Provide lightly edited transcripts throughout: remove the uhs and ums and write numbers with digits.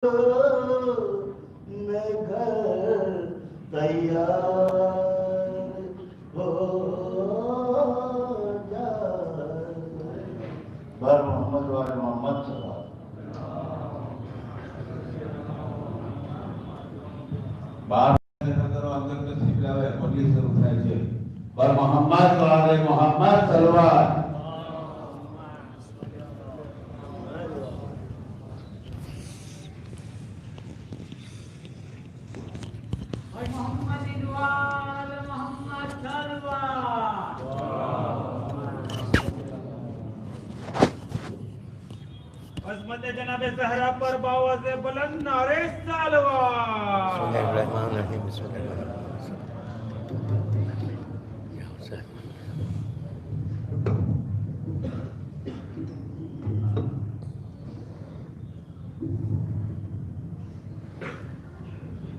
میں گھر تیار ہو جائے۔ بار محمد وال محمد صلی اللہ علیہ وسلم۔ بار بار محمد وال محمد صلی اللہ علیہ وسلم۔ عظمت جناب زہرا پر باواز بلند نعرے سالوات۔ بسم اللہ الرحمن الرحیم۔ بسم اللہ الرحمن الرحیم۔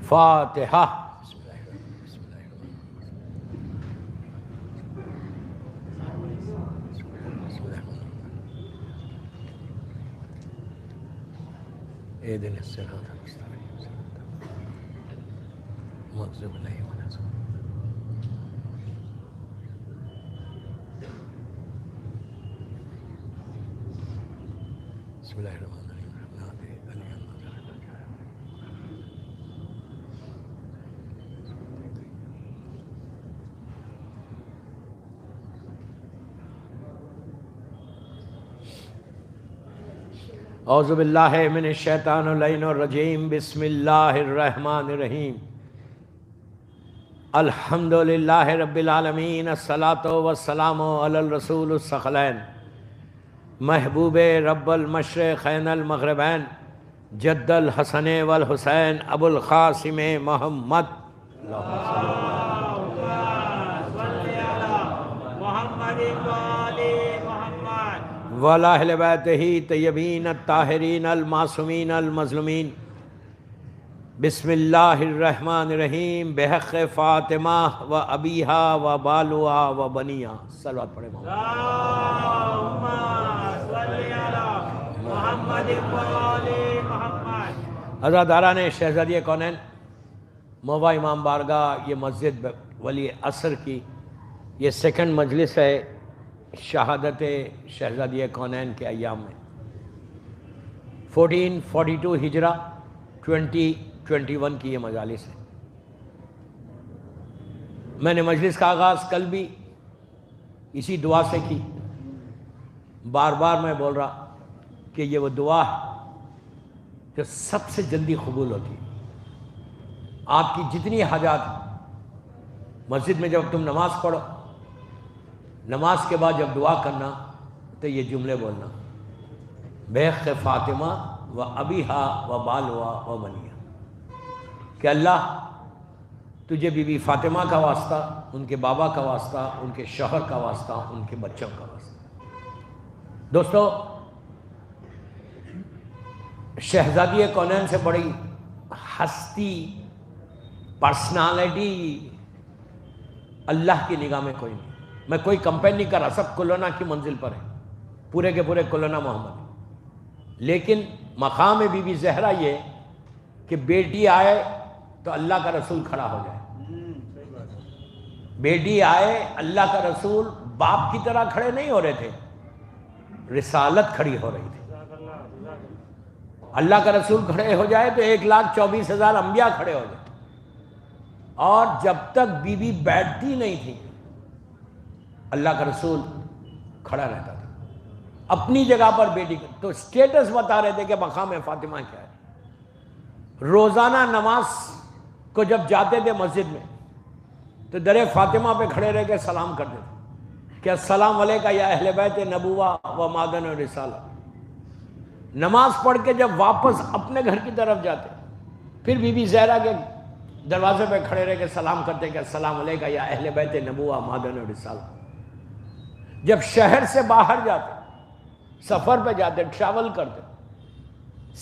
فاتحہ۔ اهدنا الصراط المستقيم صراط المغضوب عليهم ولا الضالين. بسم الله الرحمن الرحيم. اعوذ باللہ من الشیطان اللعین الرجیم۔ بسم اللہ الرحمن الرحیم۔ الحمد للہ رب العالمین، الصلاۃ والسلام علی الرسول الثقلین، محبوب رب المشرقین المغربین، جد الحسن والحسین ابو القاسم محمد وعلی اہل بیتہ طیبین الطاہرین المعصومین المظلومین۔ بسم اللہ الرحمن الرحیم۔ بحق فاطمہ و ابیہا و بالوہا و بنیہا۔ صلوات پڑھیں اللہم صلی علی محمد وآل محمد۔ عزاداران شہزادی کونین، موبا امام بارگاہ، یہ مسجد ولی عصر کی یہ سیکنڈ مجلس ہے شہادت شہزادی کونین کے ایام میں۔ 1442 ہجرہ 2021 کی یہ مجالس ہے۔ میں نے مجلس کا آغاز کل بھی اسی دعا سے کی، بار بار میں بول رہا کہ یہ وہ دعا ہے جو سب سے جلدی قبول ہوتی ہے۔ آپ کی جتنی حاجات مسجد میں جب تم نماز پڑھو، نماز کے بعد جب دعا کرنا تو یہ جملے بولنا، بحق فاطمہ و ابیہا و بالوہا و بنیہا، کہ اللہ تجھے بی بی فاطمہ کا واسطہ، ان کے بابا کا واسطہ، ان کے شوہر کا واسطہ، ان کے بچوں کا واسطہ۔ دوستو، شہزادی کونین سے بڑی ہستی، پرسنالٹی اللہ کی نگاہ میں کوئی نہیں۔ میں کوئی کمپین نہیں کر رہا، سب کلونا کی منزل پر ہیں، پورے کے پورے کلونا محمد۔ لیکن مقام بی بی زہرا یہ کہ بیٹی آئے تو اللہ کا رسول کھڑا ہو جائے، بیٹی آئے اللہ کا رسول باپ کی طرح کھڑے نہیں ہو رہے تھے، رسالت کھڑی ہو رہی تھی۔ اللہ کا رسول کھڑے ہو جائے تو 1,24,000 انبیاء کھڑے ہو جائے، اور جب تک بی بی بیٹھتی نہیں تھی اللہ کا رسول کھڑا رہتا تھا اپنی جگہ پر بیٹی کا۔ تو سٹیٹس بتا رہے تھے کہ مقام فاطمہ کیا ہے۔ روزانہ نماز کو جب جاتے تھے مسجد میں تو در فاطمہ پہ کھڑے رہ کے سلام کرتے تھے کہ السلام علیکہ یا اہل بیت نبوہ و معدن و رسالہ۔ نماز پڑھ کے جب واپس اپنے گھر کی طرف جاتے پھر بی بی زہرا کے دروازے پہ کھڑے رہ کے سلام کرتے کہ السلام علیکہ یا اہل بیت نبوہ معدن و رسالہ۔ جب شہر سے باہر جاتے، سفر پہ جاتے، ٹریول کرتے،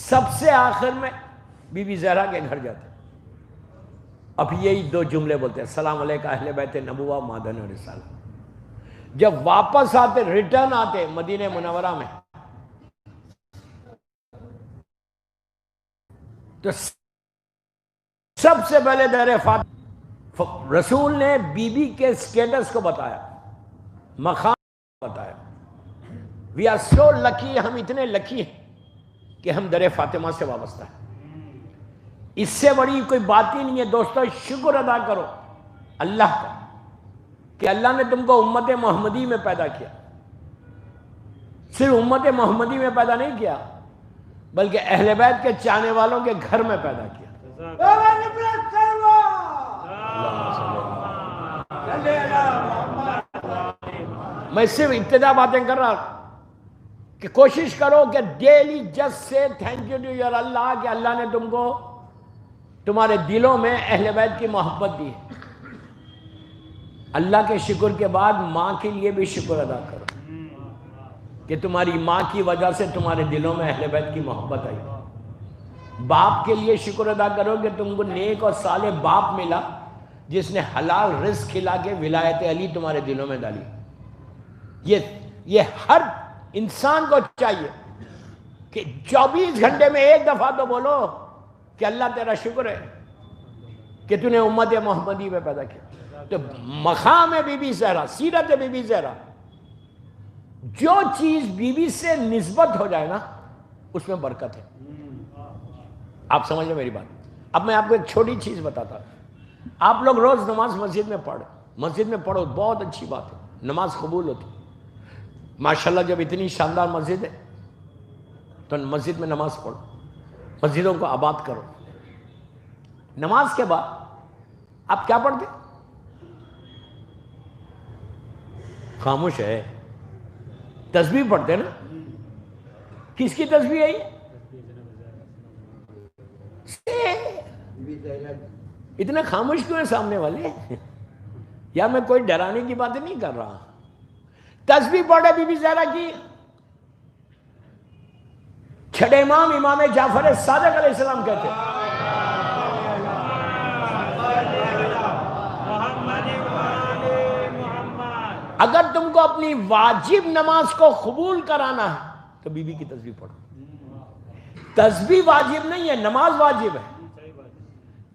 سب سے آخر میں بی بی زہرا کے گھر جاتے، اب یہی دو جملے بولتے ہیں، السلام علیکہ اہل بیت نبوہ معدن و رسالہ۔ جب واپس آتے، ریٹرن آتے مدینہ منورہ میں، تو سب سے پہلے در فاطمہ رسول نے بی بی کے سٹیٹس کو بتایا، مقام بتایا. وی آر سو لکی، ہم اتنے لکی ہیں کہ ہم در فاطمہ سے وابستہ ہیں. اس سے بڑی کوئی بات ہی نہیں ہے دوستو. شکر ادا کرو اللہ کا کہ اللہ نے تم کو امت محمدی میں پیدا کیا. صرف امت محمدی میں پیدا نہیں کیا بلکہ اہل بیت کے چاہنے والوں کے گھر میں پیدا کیا. میں صرف ابتدا باتیں کر رہا کہ کوشش کرو کہ ڈیلی جسٹ سے تھینک یو ٹو یور اللہ کہ اللہ نے تم کو تمہارے دلوں میں اہل بیت کی محبت دی ہے. اللہ کے شکر کے بعد ماں کے لیے بھی شکر ادا کرو کہ تمہاری ماں کی وجہ سے تمہارے دلوں میں اہل بیت کی محبت آئی. باپ کے لیے شکر ادا کرو کہ تم کو نیک اور صالح باپ ملا جس نے حلال رزق کھلا کے ولایت علی تمہارے دلوں میں ڈالی. یہ ہر انسان کو چاہیے کہ 24 گھنٹے میں ایک دفعہ تو بولو کہ اللہ تیرا شکر ہے کہ تو نے امت محمدی میں پیدا کیا. تو مقام بی بی زہرا، سیرت بی بی زہرا، جو چیز بی بی سے نسبت ہو جائے نا اس میں برکت ہے. آپ سمجھ لیں میری بات. اب میں آپ کو ایک چھوٹی چیز بتاتا ہوں. آپ لوگ روز نماز مسجد میں پڑھو، بہت اچھی بات ہے، نماز قبول ہوتی. ماشاءاللہ جب اتنی شاندار مسجد ہے تو مسجد میں نماز پڑھو، مسجدوں کو آباد کرو. نماز کے بعد آپ کیا پڑھتے؟ خاموش ہے. تسبیح پڑھتے نا. کس کی تسبیح ہے یہ؟ اتنا خاموش کیوں ہے سامنے والے؟ یار میں کوئی ڈرانے کی باتیں نہیں کر رہا. تسبیح پڑھے بی بی زہرا کی. چھٹے امام امام جعفر صادق علیہ السلام کہتے ہیں اگر تم کو اپنی واجب نماز کو قبول کرانا ہے تو بی بی کی تسبیح پڑھو. تسبیح واجب نہیں ہے، نماز واجب ہے.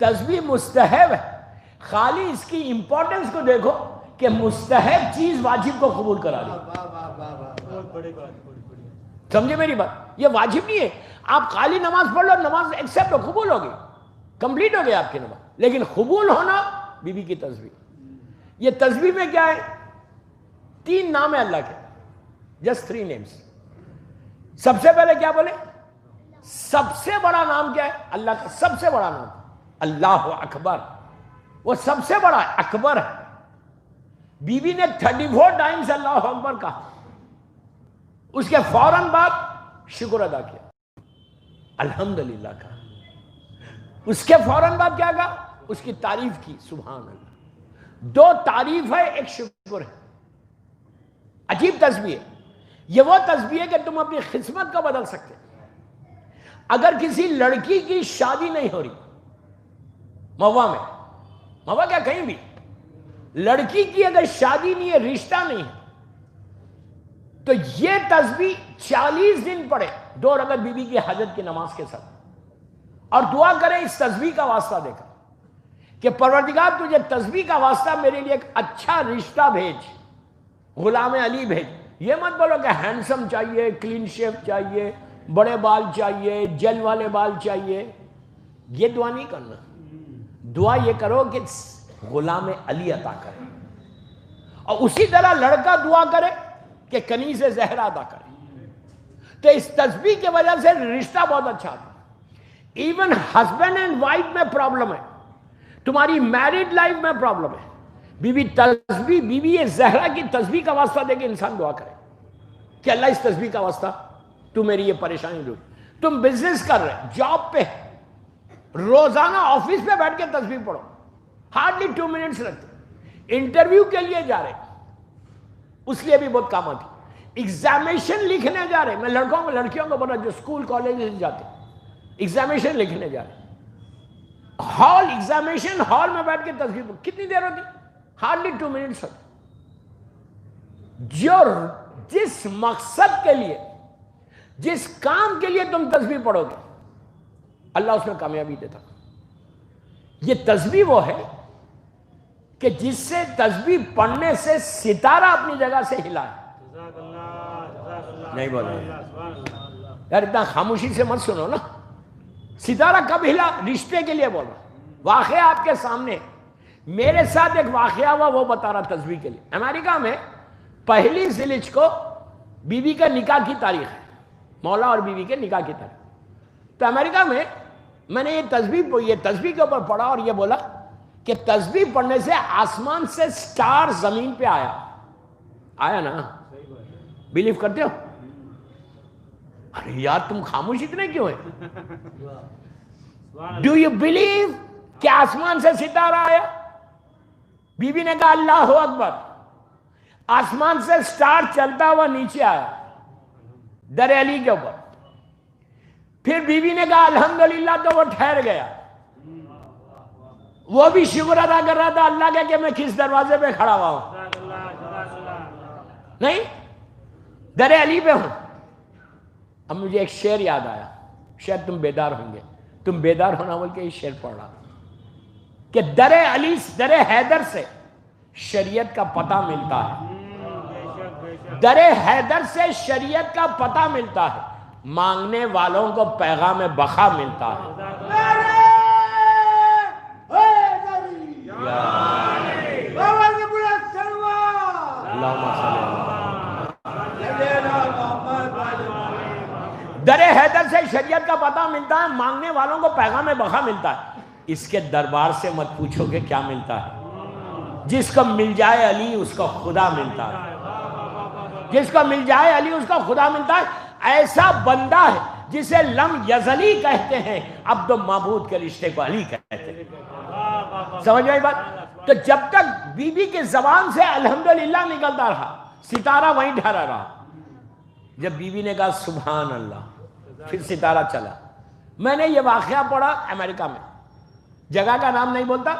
تسبیح مستحب ہے. خالی اس کی امپورٹنس کو دیکھو کہ مستحب چیز واجب کو قبول کرا دی. سمجھے میری بات؟ یہ واجب نہیں ہے. آپ خالی نماز پڑھ لو، نماز ایکسپٹ ہو، قبول ہوگی، کمپلیٹ ہو گئی آپ کی نماز. لیکن قبول ہونا بی بی کی تسبیح. یہ تسبیح میں کیا ہے؟ 3 نام ہے اللہ کے. Just 3 names. سب سے پہلے کیا بولے؟ سب سے بڑا نام کیا ہے اللہ کا؟ سب سے بڑا نام اللہ اکبر. وہ سب سے بڑا اکبر ہے. بی بی نے 34 ٹائمز اللہ اکبر کہا. اس کے فوراً بعد شکر ادا کیا، الحمدللہ کہا. اس کے فوراً بعد کیا کہا؟ اس کی تعریف کی، سبحان اللہ. 2 تعریف ہے، ایک شکر ہے. عجیب تسبیح ہے. یہ وہ تسبیح ہے کہ تم اپنی قسمت کو بدل سکتے. اگر کسی لڑکی کی شادی نہیں ہو رہی موا میں، موا کیا کہیں بھی، لڑکی کی اگر شادی نہیں ہے، رشتہ نہیں ہے، تو یہ تسبیح 40 دن پڑھے 2 رکعت بی بی کی حاجت کی نماز کے ساتھ، اور دعا کرے اس تسبیح کا واسطہ دے کر کہ پروردگار تجھے تسبیح کا واسطہ میرے لیے ایک اچھا رشتہ بھیج، غلام علی بھیج. یہ مت بولو کہ ہینڈسم چاہیے، کلین شیو چاہیے، بڑے بال چاہیے، جیل والے بال چاہیے. یہ دعا نہیں کرنا. دعا یہ کرو کہ غلام علی عطا کرے. اور اسی طرح لڑکا دعا کرے کہ کنیز زہرا عطا کرے. تو اس تسبیح کی وجہ سے رشتہ بہت اچھا آتا ہے. ایون ہسبینڈ اینڈ وائف میں پرابلم ہے، تمہاری میرڈ لائف میں پرابلم ہے، بی بی زہرا کی تسبیح کا واسطہ دے کے انسان دعا کرے کہ اللہ اس تسبیح کا واسطہ تو میری یہ پریشانی دور. تم بزنس کر رہے، جاب پہ، روزانہ آفس پہ بیٹھ کے تسبیح پڑھو، ہارڈلی 2 منٹس لگتے. انٹرویو کے لیے جا رہے، اس لیے بھی بہت کام آتی. ایگزامیشن لکھنے جا رہے، میں لڑکیوں کو بولا جو اسکول کالج جاتے، ایگزامیشن لکھنے جا رہے، ایگزامیشن ہال میں بیٹھ کے تسبیح پڑھو. کتنی دیر ہوتی؟ ہارڈلی 2 منٹس ہوتی. جس مقصد کے لیے، جس کام کے لیے تم تسبیح پڑھو گے، اللہ اس میں کامیابی دیتا. یہ تسبیح وہ ہے کہ جس سے تسبیح پڑھنے سے ستارہ اپنی جگہ سے ہلا ہے. نہیں بول رہے یار، اتنا خاموشی سے مت سنو نا. ستارہ کب ہلا؟ رشتے کے لیے بول رہا. واقعہ آپ کے سامنے. میرے ساتھ ایک واقعہ ہوا، وہ بتا رہا تسبیح کے لیے. امریکہ میں پہلی ذیلحج کو بیوی کا نکاح کی تاریخ ہے، مولا اور بیوی کے نکاح کی تاریخ. تو امریکہ میں نے یہ تسبیح کے اوپر پڑھا اور یہ بولا کہ تسبیح پڑھنے سے آسمان سے سٹار زمین پہ آیا نا. بلیو کرتے ہو؟ ارے یار تم خاموش اتنے کیوں ہیں؟ ڈو یو بلیو کہ آسمان سے ستارہ آیا؟ بیوی نے کہا اللہ اکبر. آسمان سے سٹار چلتا ہوا نیچے آیا در علی کے اوپر. پھر بیوی نے کہا الحمدللہ، تو وہ ٹھہر گیا. وہ بھی شکر ادا کر رہا تھا اللہ کا کہ میں کس دروازے پہ کھڑا ہوا ہوں. نہیں، در علی پہ ہوں. اب مجھے ایک شعر یاد آیا، شاید تم بیدار ہوں گے. تم بیدار ہونا بول کے یہ شعر پڑھ رہا کہ در علی، در حیدر سے شریعت کا پتہ ملتا ہے. در حیدر سے شریعت کا پتہ ملتا ہے، مانگنے والوں کو پیغام بقا ملتا ہے. در حیدر سے شریعت کا پتہ ملتا ہے، مانگنے والوں کو پیغام بقا ملتا ہے. اس کے دربار سے مت پوچھو کہ کیا ملتا ہے. جس کو مل جائے علی اس کو خدا ملتا ہے. جس کو مل جائے علی اس کو خدا ملتا ہے. ایسا بندہ ہے جسے لم یزلی کہتے ہیں، عبد و معبود کے رشتے کو علی کہتے ہیں. سمجھ میں بات؟ تو جب تک بی بی کی زبان سے الحمدللہ نکلتا رہا، ستارہ وہیں ٹھہرا رہا. جب بی بی نے کہا سبحان اللہ، پھر ستارہ چلا. میں نے یہ واقعہ پڑھا امریکہ میں، جگہ کا نام نہیں بولتا.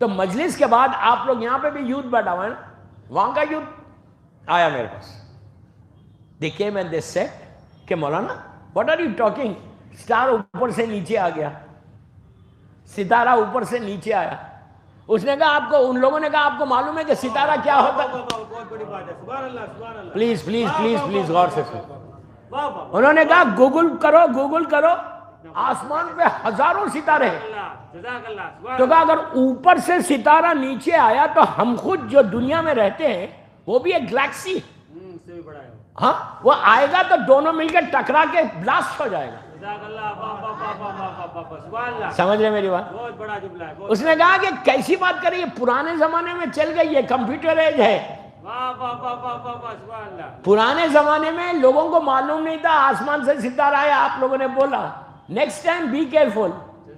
تو مجلس کے بعد آپ لوگ یہاں پہ بھی یوتھ بیٹھا ہوا ہے نا، وہاں کا یوتھ آیا میرے پاس. They came and they said کہ مولانا what are you talking؟ Star اوپر سے نیچے آ گیا، ستارہ اوپر سے نیچے آیا. اس نے کہا آپ کو، ان لوگوں نے کہا آپ کو معلوم ہے کہ ستارہ کیا ہوتا ہے؟ پلیز پلیز پلیز پلیز غور سے سنو. انہوں نے کہا گوگل کرو، گوگل کرو، آسمان پہ ہزاروں ستارے ہیں. تو کہا اگر اوپر سے ستارہ نیچے آیا تو ہم خود جو دنیا میں رہتے ہیں وہ بھی ایک گلیکسی، ہاں وہ آئے گا تو دونوں مل کے ٹکرا کے بلاسٹ ہو جائے گا. سمجھ رہے میری بات؟ اس نے کہا کہ کیسی بات کر رہی ہے، پرانے زمانے میں چل گئی، یہ کمپیوٹر ایج ہے. پرانے زمانے میں لوگوں کو معلوم نہیں تھا آسمان سے ستارہ آیا، آپ لوگوں نے بولا next time be careful.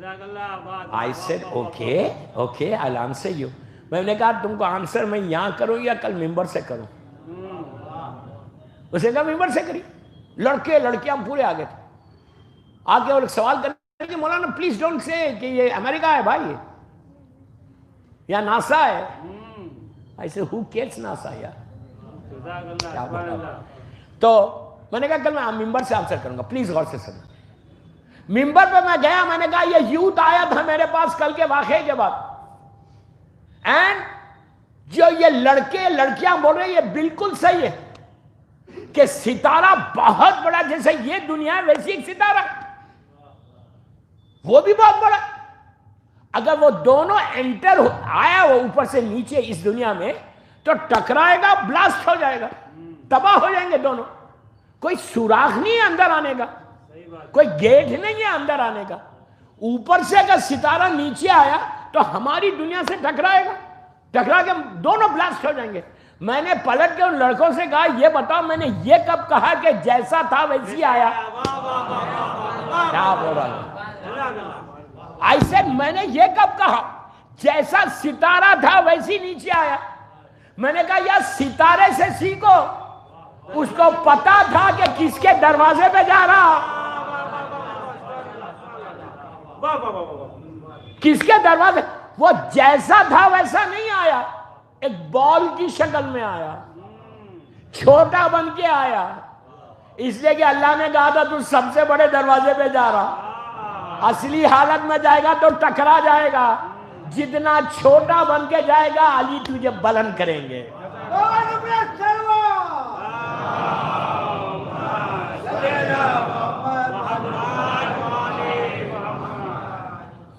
I said okay, okay, I'll answer you. میں نے کہا تم کو آنسر میں یہاں کروں یا کل ممبر سے کروں؟ اسے کہا ممبر سے کری. لڑکے لڑکیاں پورے آگے تھے. آ کے اور سوال کرنے کہ مولانا پلیز ڈونٹ سے کہ یہ امریکہ ہے بھائی یا ناسا ہے. I said who cares NASA یار. تو میں نے کہا کل میں ممبر سے آنسر کروں گا، پلیز غور سے سنو. ممبر پہ میں گیا، میں نے کہا یہ یوتھ آیا تھا میرے پاس کل کے واقعے کے بعد، اینڈ جو یہ لڑکے لڑکیاں بول رہے ہیں یہ بالکل صحیح ہے کہ ستارہ بہت بڑا، جیسے یہ دنیا ہے ویسی ایک ستارہ وہ بھی بہت بڑا. اگر وہ دونوں انٹر آیا وہ اوپر سے نیچے اس دنیا میں تو ٹکرائے گا، بلاسٹ ہو جائے گا، تباہ ہو جائیں گے دونوں. کوئی سوراخ نہیں ہے اندر آنے کا، کوئی گیٹ نہیں ہے اندر آنے کا. اوپر سے اگر ستارہ نیچے آیا تو ہماری دنیا سے ٹکرائے گا، ٹکرا کے دونوں بلاسٹ ہو جائیں گے. میں نے پلٹ کے ان لڑکوں سے کہا یہ بتاؤ میں نے یہ کب کہا کہ جیسا تھا ویسی آیا؟ کیا بول رہا ہے؟ I said میں نے یہ کب کہا جیسا ستارہ تھا ویسی نیچے آیا؟ میں نے کہا یا ستارے سے سیکھو، اس کو پتا تھا کہ کس کے دروازے پہ جا رہا، کس کے دروازے. وہ جیسا تھا ویسا نہیں آیا، ایک بال کی شکل میں آیا، چھوٹا بن کے آیا، اس لیے کہ اللہ نے کہا تھا تو سب سے بڑے دروازے پہ جا رہا. اصلی حالت میں جائے گا تو ٹکرا جائے گا. جتنا چھوٹا بن کے جائے گا علی تجھے بلند کریں گے.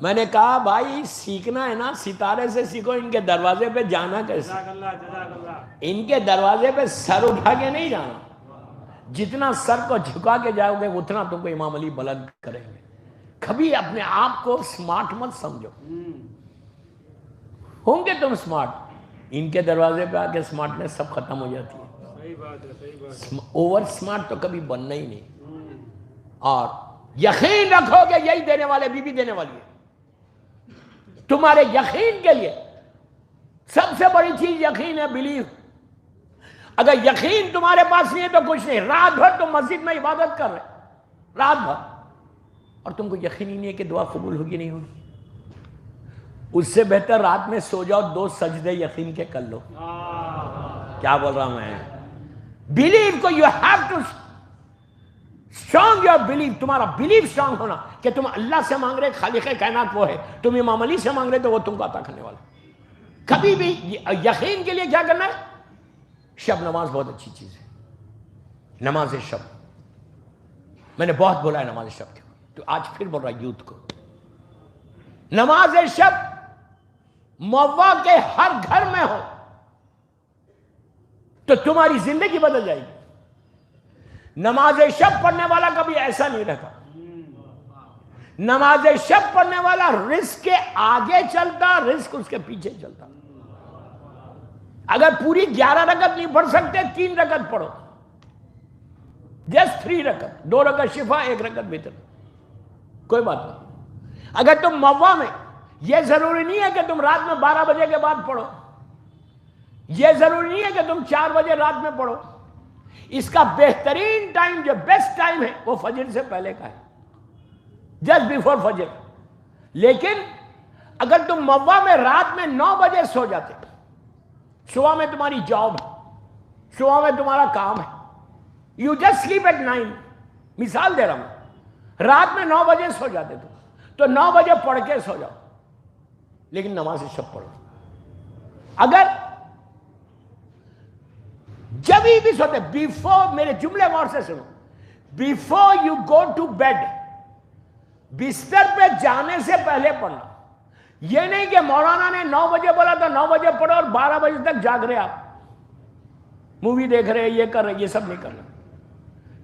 میں نے کہا بھائی سیکھنا ہے نا ستارے سے سیکھو. ان کے دروازے پہ جانا کیسے؟ ان کے دروازے پہ سر اٹھا کے نہیں جانا. جتنا سر کو جھکا کے جاؤ گے اتنا تم کو امام علی بلند کریں گے. کبھی اپنے آپ کو سمارٹ مت سمجھو. ہوں گے تم سمارٹ, ان کے دروازے پہ آ کے سمارٹنس سب ختم ہو جاتی ہے. اوور سمارٹ تو کبھی بننا ہی نہیں. اور یقین رکھو گے یہی دینے والے بی بی دینے والی ہے تمہارے یقین کے لیے. سب سے بڑی چیز یقین ہے, بلیو. اگر یقین تمہارے پاس نہیں ہے تو کچھ نہیں. رات بھر تم مسجد میں عبادت کر رہے رات بھر, اور تم کو یقین ہی نہیں ہے کہ دعا قبول ہوگی نہیں ہوگی. اس سے بہتر رات میں سو جاؤ, 2 سجدے یقین کے کر لو. کیا بول رہا ہوں میں؟ بلیو کو you have to strong your believe. تمہارا بلیو اسٹرانگ ہونا کہ تم اللہ سے مانگ رہے, خالق کائنات وہ ہے. تم امام علی سے مانگ رہے تو وہ تم کو عطا کرنے والا. کبھی بھی یقین کے لیے کیا کرنا ہے؟ شب نماز بہت اچھی چیز ہے. نماز شب میں نے بہت بولا ہے نماز شب کے, تو آج پھر بول رہا یوتھ کو. نماز شب موّا کے ہر گھر میں ہو تو تمہاری زندگی بدل جائے گی. نماز شب پڑھنے والا کبھی ایسا نہیں رہتا. نماز شب پڑھنے والا رزق کے آگے چلتا, رزق اس کے پیچھے چلتا. اگر پوری 11 رکعت نہیں پڑھ سکتے 3 رکعت پڑھو. جسٹ 3 رکعت, 2 رکعت شفا, 1 رکعت وتر, کوئی بات نہیں. اگر تم موّا میں, یہ ضروری نہیں ہے کہ تم رات میں 12 بجے کے بعد پڑھو. یہ ضروری نہیں ہے کہ تم 4 بجے رات میں پڑھو. اس کا بہترین ٹائم, جو بیسٹ ٹائم ہے, وہ فجر سے پہلے کا ہے, جسٹ بیفور فجر. لیکن اگر تم موّا میں رات میں 9 بجے سو جاتے, صبح میں تمہاری جاب ہے, صبح میں تمہارا کام ہے, یو جسٹ سلیپ ایٹ 9, مثال دے رہا ہوں, رات میں 9 بجے سو جاتے تو 9 بجے پڑھ کے سو جاؤ, لیکن نماز شب پڑھو. اگر جب بھی سوتے, بیفور, میرے جملے غور سے سنو, before you go to bed, بستر پہ جانے سے پہلے پڑھنا. یہ نہیں کہ مولانا نے 9 بجے بولا تو 9 بجے پڑھو اور 12 بجے تک جاگ رہے, آپ مووی دیکھ رہے, یہ کر رہے, یہ سب نہیں کرنا.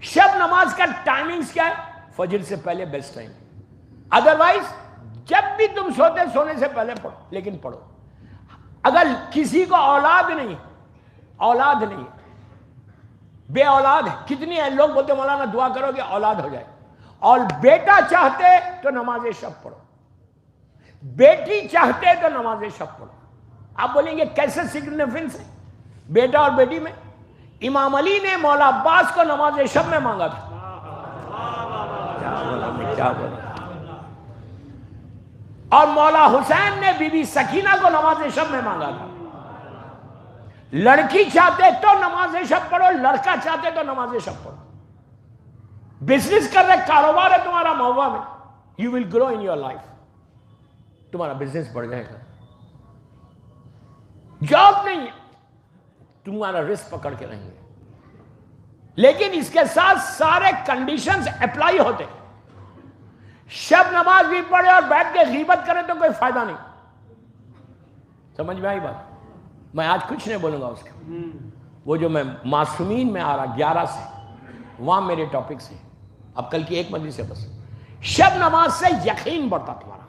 شب نماز کا ٹائمنگز کیا ہے؟ فجر سے پہلے بیسٹ ٹائم. ادروائز جب بھی تم سوتے, سونے سے پہلے پڑھو, لیکن پڑھو. اگر کسی کو اولاد نہیں بے اولاد ہے, کتنی ہیں لوگ بولتے مولانا دعا کرو کہ اولاد ہو جائے, اور بیٹا چاہتے تو نماز شب پڑھو, بیٹی چاہتے تو نماز شب پڑھو. آپ بولیں گے کیسے سگنیفیکنس ہے بیٹا اور بیٹی میں؟ امام علی نے مولا عباس کو نماز شب میں مانگا تھا. کیا بولا؟ اور مولا حسین نے بی بی سکینہ کو نماز شب میں مانگا تھا. لڑکی چاہتے تو نماز شب پڑھو, لڑکا چاہتے تو نماز شب پڑھو. بزنس کر رہے, کاروبار ہے تمہارا موّا میں, you will grow in your life, تمہارا بزنس بڑھ جائے گا. جاب نہیں ہے, تمہارا رزق پکڑ کے رہیں گے. لیکن اس کے ساتھ سارے کنڈیشنز اپلائی ہوتے. شب نماز بھی پڑھے اور بیٹھ کے غیبت کرے تو کوئی فائدہ نہیں. سمجھ میں آئی بات؟ میں آج کچھ نہیں بولوں گا اس کا. وہ جو میں معصومین میں آ رہا 11 سے, وہاں میرے ٹاپکس ہیں. اب کل کی 1 مجلس سے بس. شب نماز سے یقین بڑھتا تمہارا,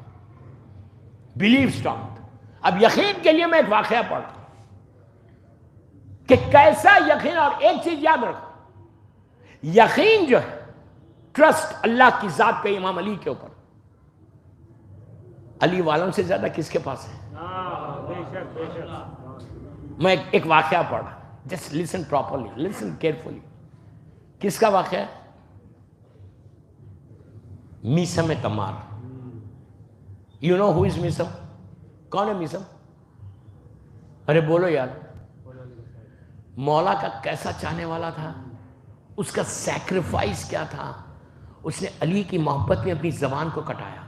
بلیو اسٹرانگ. اب یقین کے لیے میں ایک واقعہ پڑھتا کہ کیسا یقین. اور ایک چیز یاد رکھو, یقین جو ہے, ٹرسٹ اللہ کی ذات پہ, امام علی کے اوپر, علی والوں سے زیادہ کس کے پاس ہے؟ میں ایک واقعہ پڑھا, just listen properly, listen carefully. کس کا واقعہ ہے؟ میسم تمار. یو نو ہو از میسم؟ کون ہے میسم؟ ارے بولو یار. مولا کا کیسا چاہنے والا تھا, اس کا سیکریفائس کیا تھا, اس نے علی کی محبت میں اپنی زبان کو کٹایا.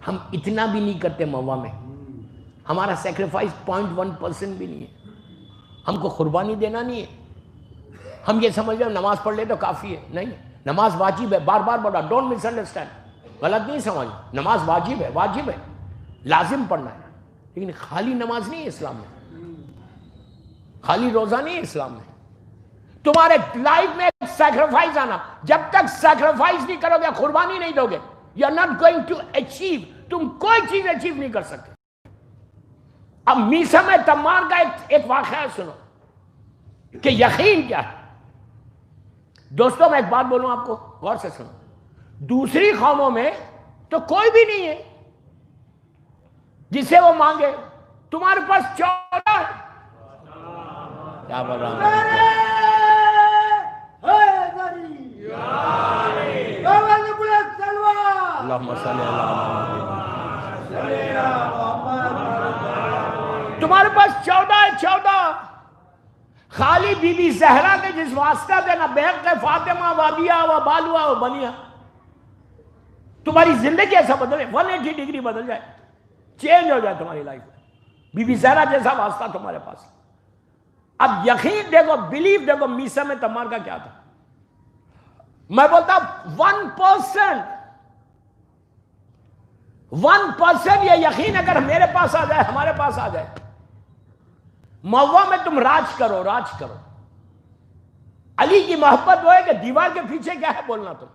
ہم اتنا بھی نہیں کرتے موا میں, ہمارا سیکریفائز 0.1% بھی نہیں ہے. ہم کو قربانی دینا نہیں ہے. ہم یہ سمجھ رہے نماز پڑھ لے تو کافی ہے. نہیں, نماز واجب ہے. بار بار بولا, ڈونٹ مس انڈرسٹینڈ, غلط نہیں سمجھ. نماز واجب ہے, واجب ہے, لازم پڑھنا ہے, لیکن خالی نماز نہیں ہے اسلام میں, خالی روزہ نہیں ہے اسلام میں. تمہارے لائف میں ایک سیکریفائز آنا. جب تک سیکریفائز نہیں کرو گے, قربانی نہیں دو گے, you are not going to achieve. تم کوئی چیز اچیو نہیں کر سکتے. اب میسم تمار کا ایک واقعہ سنو کہ یقین کیا ہے. دوستوں میں ایک بات بولوں آپ کو, غور سے سنو. دوسری قوموں میں تو کوئی بھی نہیں ہے جسے وہ مانگے. تمہارے پاس 14 ہے. کیا بول رہا ہوں؟ اللہم صلی اللہ محمد. تمہارے پاس 14 ہے. 14 خالی بی بی زہرا کے جس واسطہ دینا بہق فاطمہ وابیہ و بالوا و بنیا, تمہاری زندگی ایسا بدلے, 180 ڈگری بدل جائے, چینج ہو جائے تمہاری لائف میں. بی بی زہرا جیسا واسطہ تمہارے پاس. اب یقین دیکھو, بلیف دیکھو, میسم تمار کا کیا تھا. میں بولتا 1% یہ یقین اگر میرے پاس آ جائے, ہمارے پاس آ جائے, موا میں تم راج کرو, راج کرو. علی کی محبت وہ ہے کہ دیوار کے پیچھے کیا ہے بولنا تم.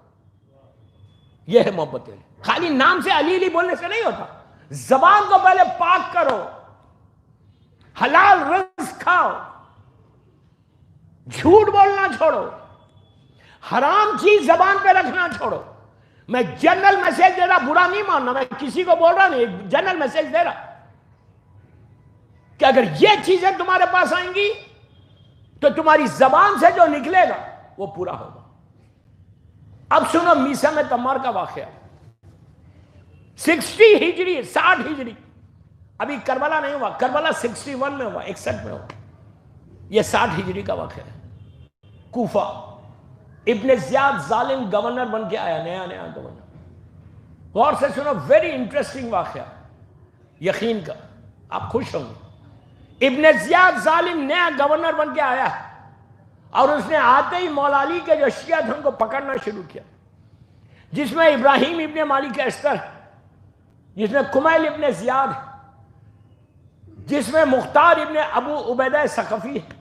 یہ ہے محبت. خالی نام سے علی علی بولنے سے نہیں ہوتا. زبان کو پہلے پاک کرو, حلال رزق کھاؤ, جھوٹ بولنا چھوڑو, حرام چیز زبان پہ رکھنا چھوڑو. میں جنرل میسج دے رہا, برا نہیں ماننا, میں کسی کو بول رہا نہیں, جنرل میسج دے رہا کہ اگر یہ چیزیں تمہارے پاس آئیں گی تو تمہاری زبان سے جو نکلے گا وہ پورا ہوگا. اب سنو میسم تمار کا واقعہ. 60 ہجری, 60 ہجری, ابھی کربلا نہیں ہوا, کربلا 61 میں ہوا, 61 میں ہوا. یہ 60 ہجری کا واقعہ ہے. کوفہ, ابن زیاد ظالم گورنر بن کے آیا, نیا نیا گورنر. غور سے سنو, ویری انٹرسٹنگ واقعہ, یقین کا, آپ خوش ہوں گے. ابن زیاد ظالم نیا گورنر بن کے آیا اور اس نے آتے ہی مولا علی کے جو شیعہ تھے ان کو پکڑنا شروع کیا, جس میں ابراہیم ابن مالک اشتر, جس میں کمیل ابن زیاد, جس میں مختار ابن ابو عبیدہ ثقفی ہے,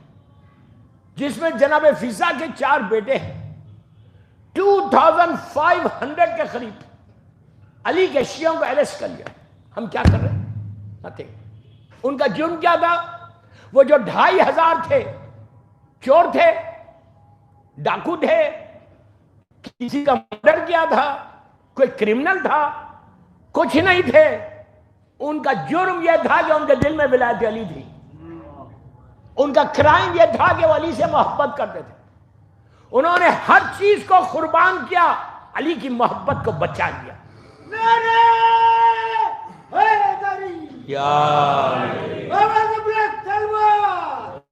جس میں جناب فضا کے 4 بیٹے ہیں. 2500 کے قریب علی کے شیعوں کو اریسٹ کر لیا. ہم کیا کر رہے ہیں؟ نتھنگ. ان کا جرم کیا تھا؟ وہ جو 2500 تھے, چور تھے, ڈاکو تھے, کسی کا مرڈر کیا تھا, کوئی کرمنل تھا, کچھ نہیں تھے. ان کا جرم یہ تھا کہ ان کے دل میں ولایت علی تھی. ان کا کرائم یہ تھا کہ وہ علی سے محبت کرتے تھے. انہوں نے ہر چیز کو قربان کیا, علی کی محبت کو بچا لیا.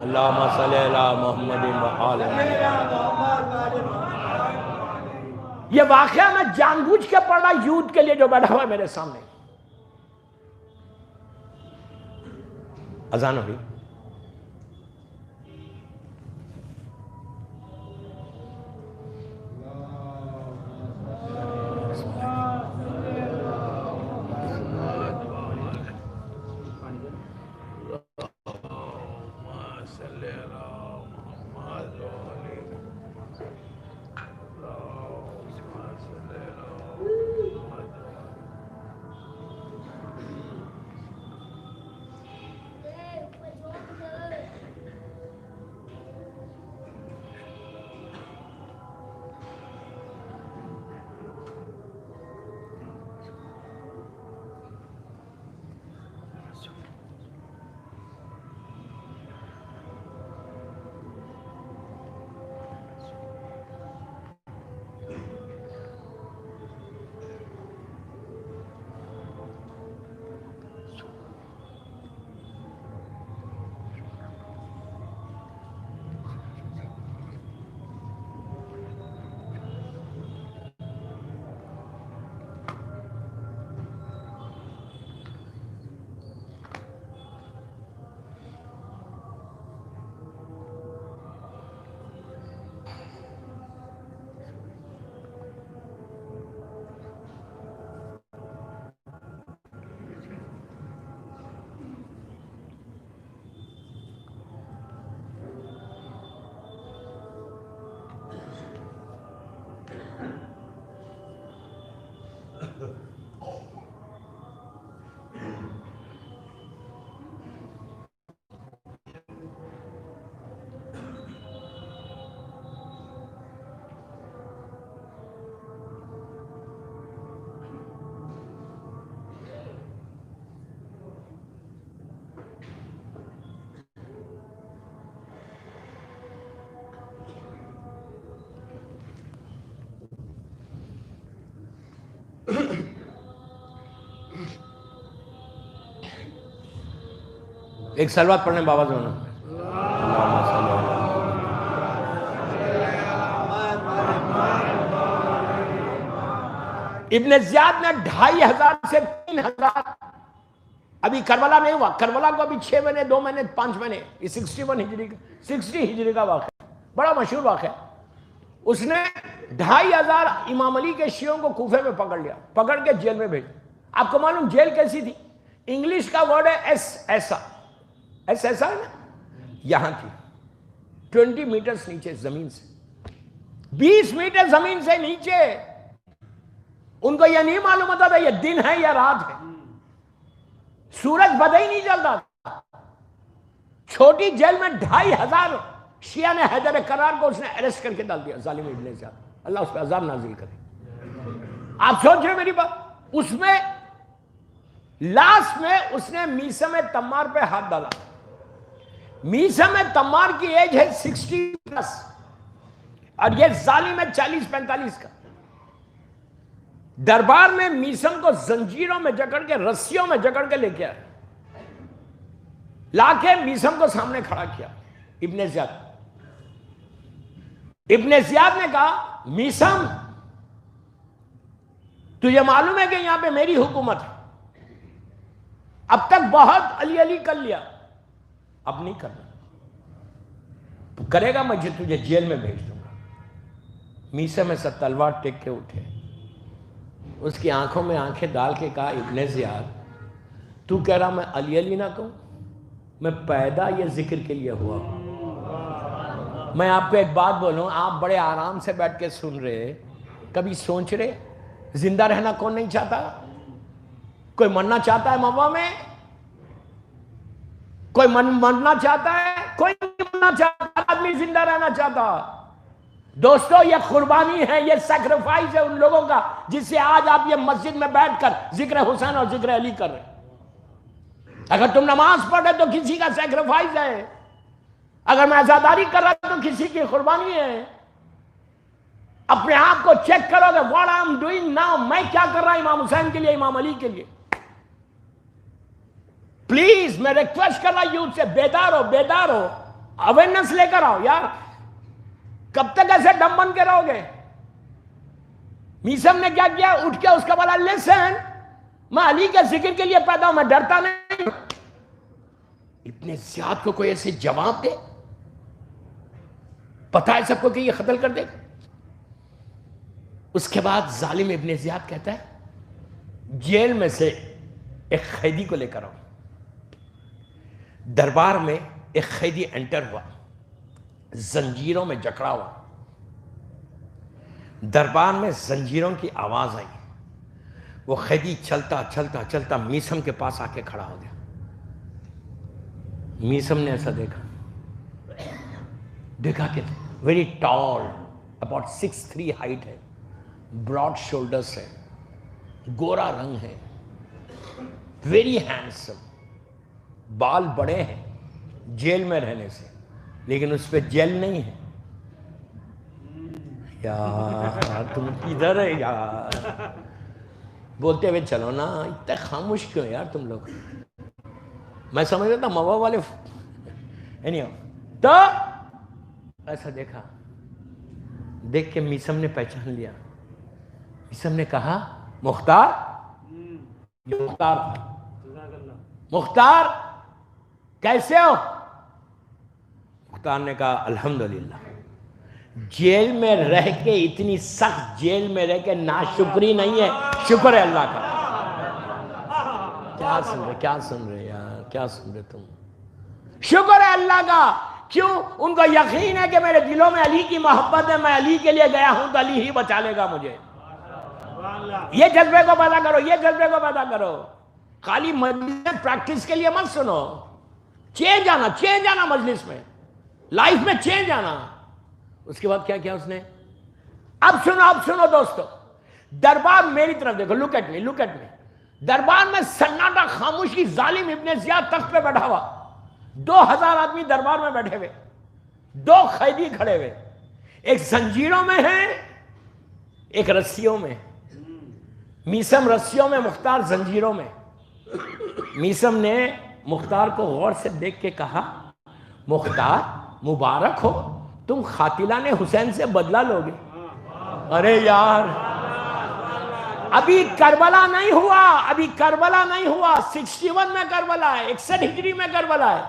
اللہم صلی اللہ محمد وآل محمد. یہ واقعہ میں جان بوجھ کے پڑھ رہا یوتھ کے لیے جو بیٹھا ہوا ہے میرے سامنے. اذان ہوئی. ایک سلوات پڑھنے بابا زمانہ. ابن زیاد نے 2500 سے 3000. ابھی کربلا نہیں ہوا، کربلا کو ابھی 6 مہینے 2 مہینے 5 مہینے. یہ 60 ہجری کا واقعہ، بڑا مشہور واقعہ. اس نے 2500 امام علی کے شیعوں کو کوفے میں پکڑ لیا، پکڑ کے جیل میں بھیج. آپ کو معلوم جیل کیسی تھی؟ انگلش کا ورڈ ہے ایسا ہے نا، یہاں تھی 20 میٹرز نیچے زمین سے، 20 میٹر زمین سے نیچے. ان کو یہ نہیں معلوم ہوتا تھا یہ دن ہے یا رات ہے، سورج پتہ ہی نہیں چلتا. چھوٹی جیل میں 2500 شیعہ نے حیدر کرار کو اس نے اریسٹ کر کے ڈال دیا. ظالم ابن زیاد، اللہ اس پہ عذاب نازل کرے. آپ سوچ رہے میری بات؟ اس میں لاسٹ میں اس نے میثم تمار پہ ہاتھ ڈالا. میثم تمار کی ایج ہے 60+ اور یہ ظالم ہے 40-45 کا. دربار میں میثم کو زنجیروں میں جکڑ کے، رسیوں میں جکڑ کے لے کے آئے، لا کے میثم کو سامنے کھڑا کیا. ابن زیاد نے کہا میثم تجھے معلوم ہے کہ یہاں پہ میری حکومت ہے، اب تک بہت علی علی کر لیا، اب نہیں کرنا، کرے گا میں تجھے جیل میں بھیج دوں گا. میثم ایسا تلوار ٹیک کے اٹھے، اس کی آنکھوں میں آنکھیں ڈال کے کہا ابن زیاد تو کہہ رہا میں علی علی نہ کہوں؟ میں پیدا یہ ذکر کے لیے ہوا ہوں. میں آپ کو ایک بات بولوں، آپ بڑے آرام سے بیٹھ کے سن رہے، کبھی سوچ رہے زندہ رہنا کون نہیں چاہتا؟ کوئی مرنا چاہتا ہے موا میں؟ کوئی مرنا چاہتا ہے؟ کوئی نہیں مرنا چاہتا، آدمی زندہ رہنا چاہتا. دوستو یہ قربانی ہے، یہ سیکریفائز ہے ان لوگوں کا جس سے آج آپ یہ مسجد میں بیٹھ کر ذکر حسین اور ذکر علی کر رہے. اگر تم نماز پڑھ رہے تو کسی کا سیکریفائز ہے، اگر میں عزاداری کر رہا تو کسی کی قربانی ہے. اپنے آپ کو چیک کرو گے what I'm doing now، میں کیا کر رہا امام حسین کے لیے، امام علی کے لیے. پلیز میں ریکویسٹ کر رہا یوتھ سے، بیدار ہو، اویئرنس لے کر آؤ یار. کب تک ایسے ڈم بن کے رہو گے؟ میثم نے کیا کیا؟ اٹھ کے اس کا بولا لسن میں علی کے ذکر کے لیے پیدا ہوں، میں ڈرتا نہیں. ابن زیاد کو کوئی ایسے جواب دے، پتا ہے سب کو کہ یہ قتل کر دے. اس کے بعد ظالم ابن زیاد کہتا ہے جیل میں سے ایک قیدی کو لے کر آؤ. دربار میں ایک قیدی انٹر ہوا، زنجیروں میں جکڑا ہوا. دربار میں زنجیروں کی آواز آئی. وہ قیدی چلتا میثم کے پاس آ کے کھڑا ہو گیا. میثم نے ایسا دیکھا کہ ویری ٹال، اباؤٹ 6'3" ہائٹ ہے، براڈ شولڈرز ہے، گورا رنگ ہے، ویری ہینڈسم، بال بڑے ہیں جیل میں رہنے سے، لیکن اس پہ جیل نہیں ہے. یار تم کدھر ہے یار؟ بولتے ہوئے چلو نا، اتنا خاموش کیوں یار تم لوگ؟ میں سمجھ رہا تھا موا والے تو ایسا دیکھا، دیکھ کے میثم نے پہچان لیا. میثم نے کہا مختار، یہ مختار تھا. مختار کیسے ہو؟ مختار نے کہا الحمدللہ. جیل میں رہ کے، اتنی سخت جیل میں رہ کے ناشکری نہیں ہے، شکر ہے اللہ کا. کیا سن رہے یار، کیا سن رہے تم؟ شکر ہے اللہ کا. کیوں؟ ان کو یقین ہے کہ میرے دلوں میں علی کی محبت ہے، میں علی کے لیے گیا ہوں تو علی ہی بچا لے گا مجھے. یہ جذبے کو پیدا کرو، یہ جذبے کو پیدا کرو. خالی مجلس پریکٹس کے لیے مت سنو، چینج آنا مجلس میں، لائف میں چینج آنا. اس کے بعد کیا کیا اس نے؟ اب سنو دوستو، دربار میری طرف دیکھو، لک ایٹ می. دربار میں سناٹا، خاموشی. ظالم ابن زیاد تخت پہ بیٹھا ہوا، 2000 آدمی دربار میں بیٹھے ہوئے، 2 قیدی کھڑے ہوئے، ایک زنجیروں میں ہے، ایک رسیوں میں. میثم رسیوں میں، مختار زنجیروں میں. میثم نے مختار کو غور سے دیکھ کے کہا مختار مبارک ہو، تم قاتلان حسین سے بدلہ لوگے۔ ارے یار ابھی کربلا نہیں ہوا، ابھی کربلا نہیں ہوا، 61 میں کربلا ہے، 61 ہجری میں کربلا ہے۔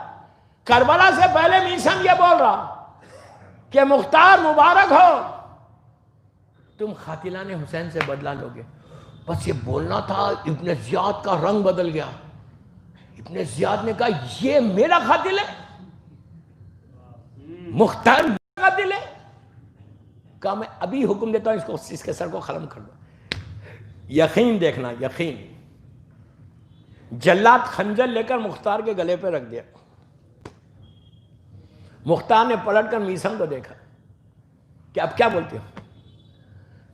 کربلا سے پہلے میثم یہ بول رہا کہ مختار مبارک ہو، تم قاتلان حسین سے بدلہ لوگے۔ بس یہ بولنا تھا، ابن زیاد کا رنگ بدل گیا۔ ابن زیاد نے کہا یہ میرا قاتل ہے، مختار میرا قاتل ہے؟ کہا میں ابھی حکم دیتا ہوں اس کے سر کو ختم کر دو۔ یقین دیکھنا، یقین، جلاد خنجر لے کر مختار کے گلے پہ رکھ دیا۔ مختار نے پلٹ کر میثم کو دیکھا کہ اب کیا بولتے ہو؟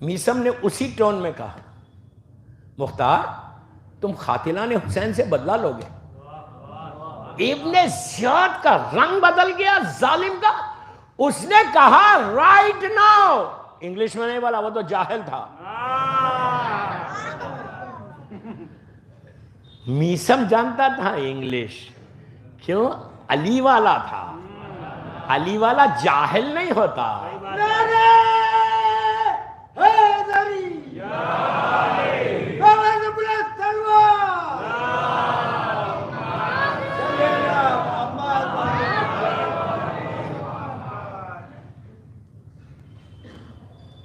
میثم نے اسی ٹون میں کہا مختار تم قاتلان حسین سے بدلہ لوگے۔ ابن زیاد کا رنگ بدل گیا، ظالم کا۔ اس نے کہا رائٹ ناؤ، انگلش میں نہیں بولا، وہ تو جاہل تھا۔ میثم جانتا تھا انگلش، کیوں؟ علی والا تھا، علی والا جاہل نہیں ہوتا۔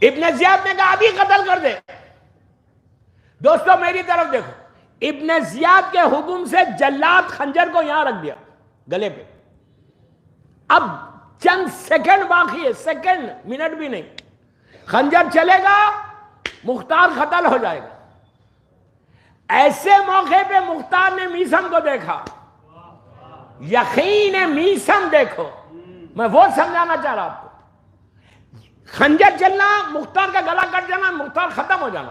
ابن زیاد نے کہا ابھی قتل کر دے۔ دوستو میری طرف دیکھو، ابن زیاد کے حکم سے جلاد خنجر کو یہاں رکھ دیا گلے پہ۔ اب چند سیکنڈ باقی ہے، سیکنڈ، منٹ بھی نہیں، خنجر چلے گا، مختار قتل ہو جائے گا۔ ایسے موقع پہ مختار نے میثم کو دیکھا، یقین میثم دیکھو، میں وہ سمجھانا چاہ رہا آپ کو۔ خنجر چلنا، مختار کا گلا کٹ جانا، مختار ختم ہو جانا۔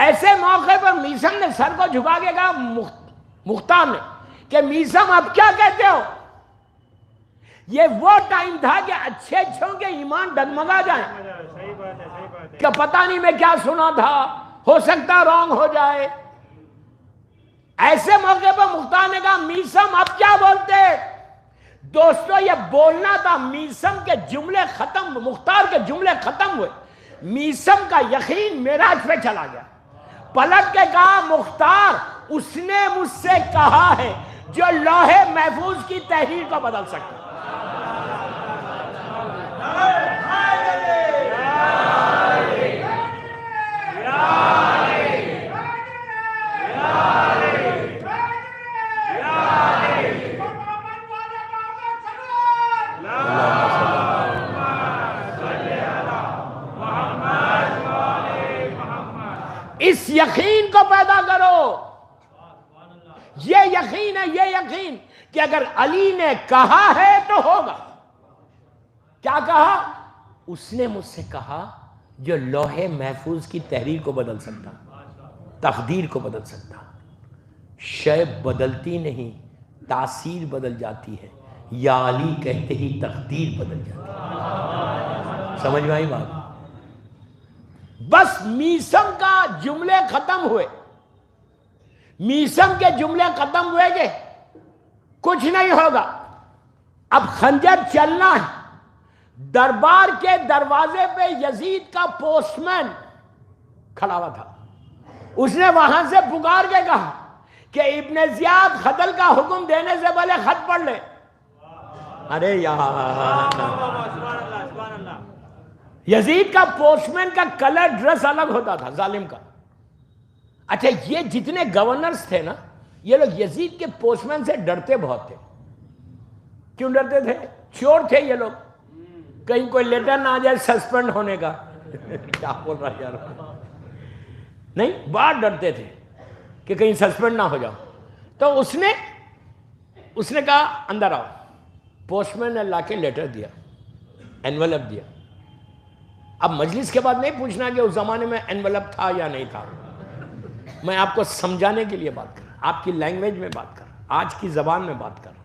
ایسے موقع پر میثم نے سر کو جھکا کے کہا مختار نے کہ میثم اب کیا کہتے ہو؟ یہ وہ ٹائم تھا کہ اچھے اچھوں کے ایمان ڈگمگا جائیں کہ پتہ نہیں میں کیا سنا تھا، ہو سکتا رانگ ہو جائے۔ ایسے موقع پر مختار نے کہا میثم اب کیا بولتے؟ دوستو یہ بولنا تھا، میثم کے جملے ختم، مختار کے جملے ختم ہوئے، میثم کا یقین معراج پہ چلا گیا۔ پلٹ کے کہا مختار اس نے مجھ سے کہا ہے جو لوح محفوظ کی تحریر کو بدل سکتا۔ اس یقین کو پیدا کرو، یہ یقین ہے، یہ یقین کہ اگر علی نے کہا ہے تو ہوگا۔ کیا کہا؟ اس نے مجھ سے کہا جو لوح محفوظ کی تحریر کو بدل سکتا، تقدیر کو بدل سکتا۔ شے بدلتی نہیں، تاثیر بدل جاتی ہے، یا علی کہتے ہی تقدیر بدل جاتی ہے۔ سمجھ میں آئی بات؟ بس میثم کا جملے ختم ہوئے، میثم کے جملے ختم ہوئے کہ کچھ نہیں ہوگا، اب خنجر چلنا ہے۔ دربار کے دروازے پہ یزید کا پوسٹ مین کھڑا ہوا تھا، اس نے وہاں سے پکار کے کہا کہ ابن زیاد قتل کا حکم دینے سے پہلے خط پڑھ لے۔ ارے یار، یزید کا پوسٹ مین کا کلر ڈریس الگ ہوتا تھا، ظالم کا۔ اچھا یہ جتنے گورنرز تھے نا، یہ لوگ یزید کے پوسٹ مین سے ڈرتے بہت تھے۔ کیوں ڈرتے تھے؟ چور تھے یہ لوگ، کہیں کوئی لیٹر نہ آ جائے سسپینڈ ہونے کا۔ کیا بول رہا یار، نہیں، بہت ڈرتے تھے کہ کہیں سسپینڈ نہ ہو جاؤ۔ تو اس نے کہا اندر آؤ۔ پوسٹ مین نے لا کے لیٹر دیا، انویلپ دیا۔ اب مجلس کے بعد نہیں پوچھنا کہ اس زمانے میں انویلپ تھا یا نہیں تھا، میں آپ کو سمجھانے کے لیے بات کر رہا، آپ کی لینگویج میں بات کر رہا، آج کی زبان میں بات کر رہا۔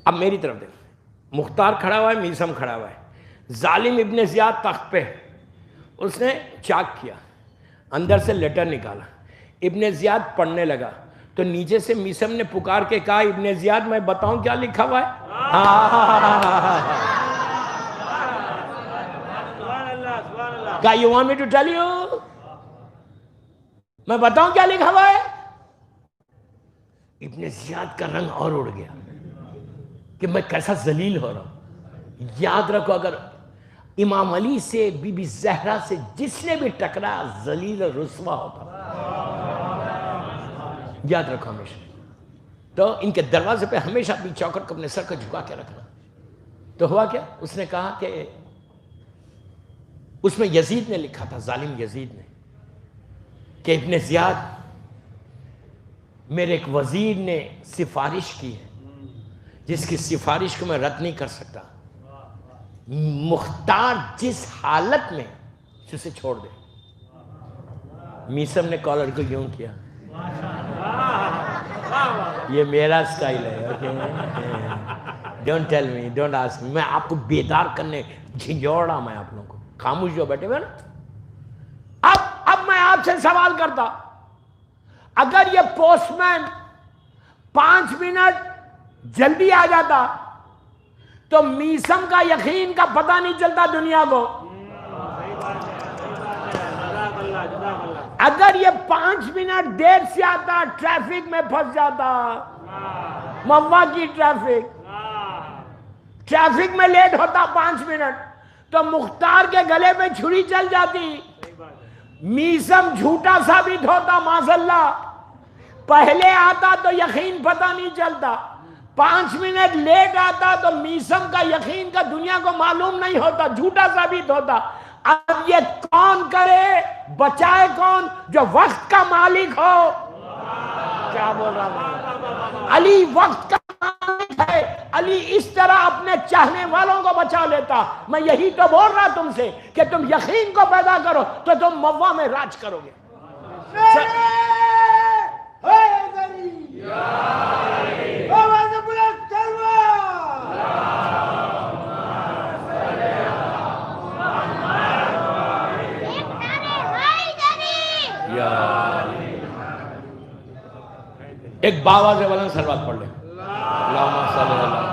اب میری طرف دیکھ، مختار کھڑا ہوا ہے، میثم کھڑا ہوا ہے، ظالم ابن زیاد تخت پہ، اس نے چاک کیا، اندر سے لیٹر نکالا، ابن زیاد پڑھنے لگا تو نیچے سے میسم نے پکار کے کہا ابن زیاد میں بتاؤں کیا لکھا ہوا ہے؟ کہا you want me to tell you؟ میں بتاؤں کیا لکھا ہوا ہے؟ ابن زیاد کا رنگ اور اڑ گیا کہ میں کیسا ذلیل ہو رہا ہوں. یاد رکھو اگر امام علی سے بی بی زہرا سے جس نے بھی ٹکرا ذلیل اور رسوا ہوتا. یاد رکھو ہمیشہ. تو ان کے دروازے پہ ہمیشہ اپنی چوکھٹ کو اپنے سر کو جھکا کے رکھنا. تو ہوا کیا؟ اس نے کہا کہ اس میں یزید نے لکھا تھا، ظالم یزید نے، کہ ابن زیاد میرے ایک وزیر نے سفارش کی ہے جس کی سفارش کو میں رد نہیں کر سکتا. مختار جس حالت میں اسے چھوڑ دے. میسم نے کالر کو یوں کیا، یہ میرا سٹائل ہے. Don't tell me, don't ask me. میں آپ کو بیدار کرنے جھنجھوڑا میں آپ لوگوں کو. خاموش جو بیٹھے ہوئے نا. اب میں آپ سے سوال کرتا، اگر یہ پوسٹ مین 5 منٹ جلدی آ جاتا تو میسم کا یقین کا پتہ نہیں چلتا دنیا کو. اگر یہ 5 منٹ دیر سے آتا ٹریفک میں پھنس جاتا، موا کی ٹریفک میں لیٹ ہوتا 5 منٹ تو مختار کے گلے میں چھری چل جاتی. میسم جھوٹا ثابت ہوتا معاذاللہ. پہلے آتا تو یقین پتہ نہیں چلتا، 5 منٹ لیٹ آتا تو میسم کا یقین کا دنیا کو معلوم نہیں ہوتا، جھوٹا ثابت ہوتا. اب یہ کون کرے، بچائے کون؟ جو وقت کا مالک ہو. کیا بول رہا ہوں؟ علی وقت کا مالک ہے. علی اس طرح اپنے چاہنے والوں کو بچا لیتا. میں یہی تو بول رہا تم سے کہ تم یقین کو پیدا کرو تو تم موا میں راج کرو گے. ایک باواز بلند سلوات پڑھ لیں. اللہم صلی اللہ.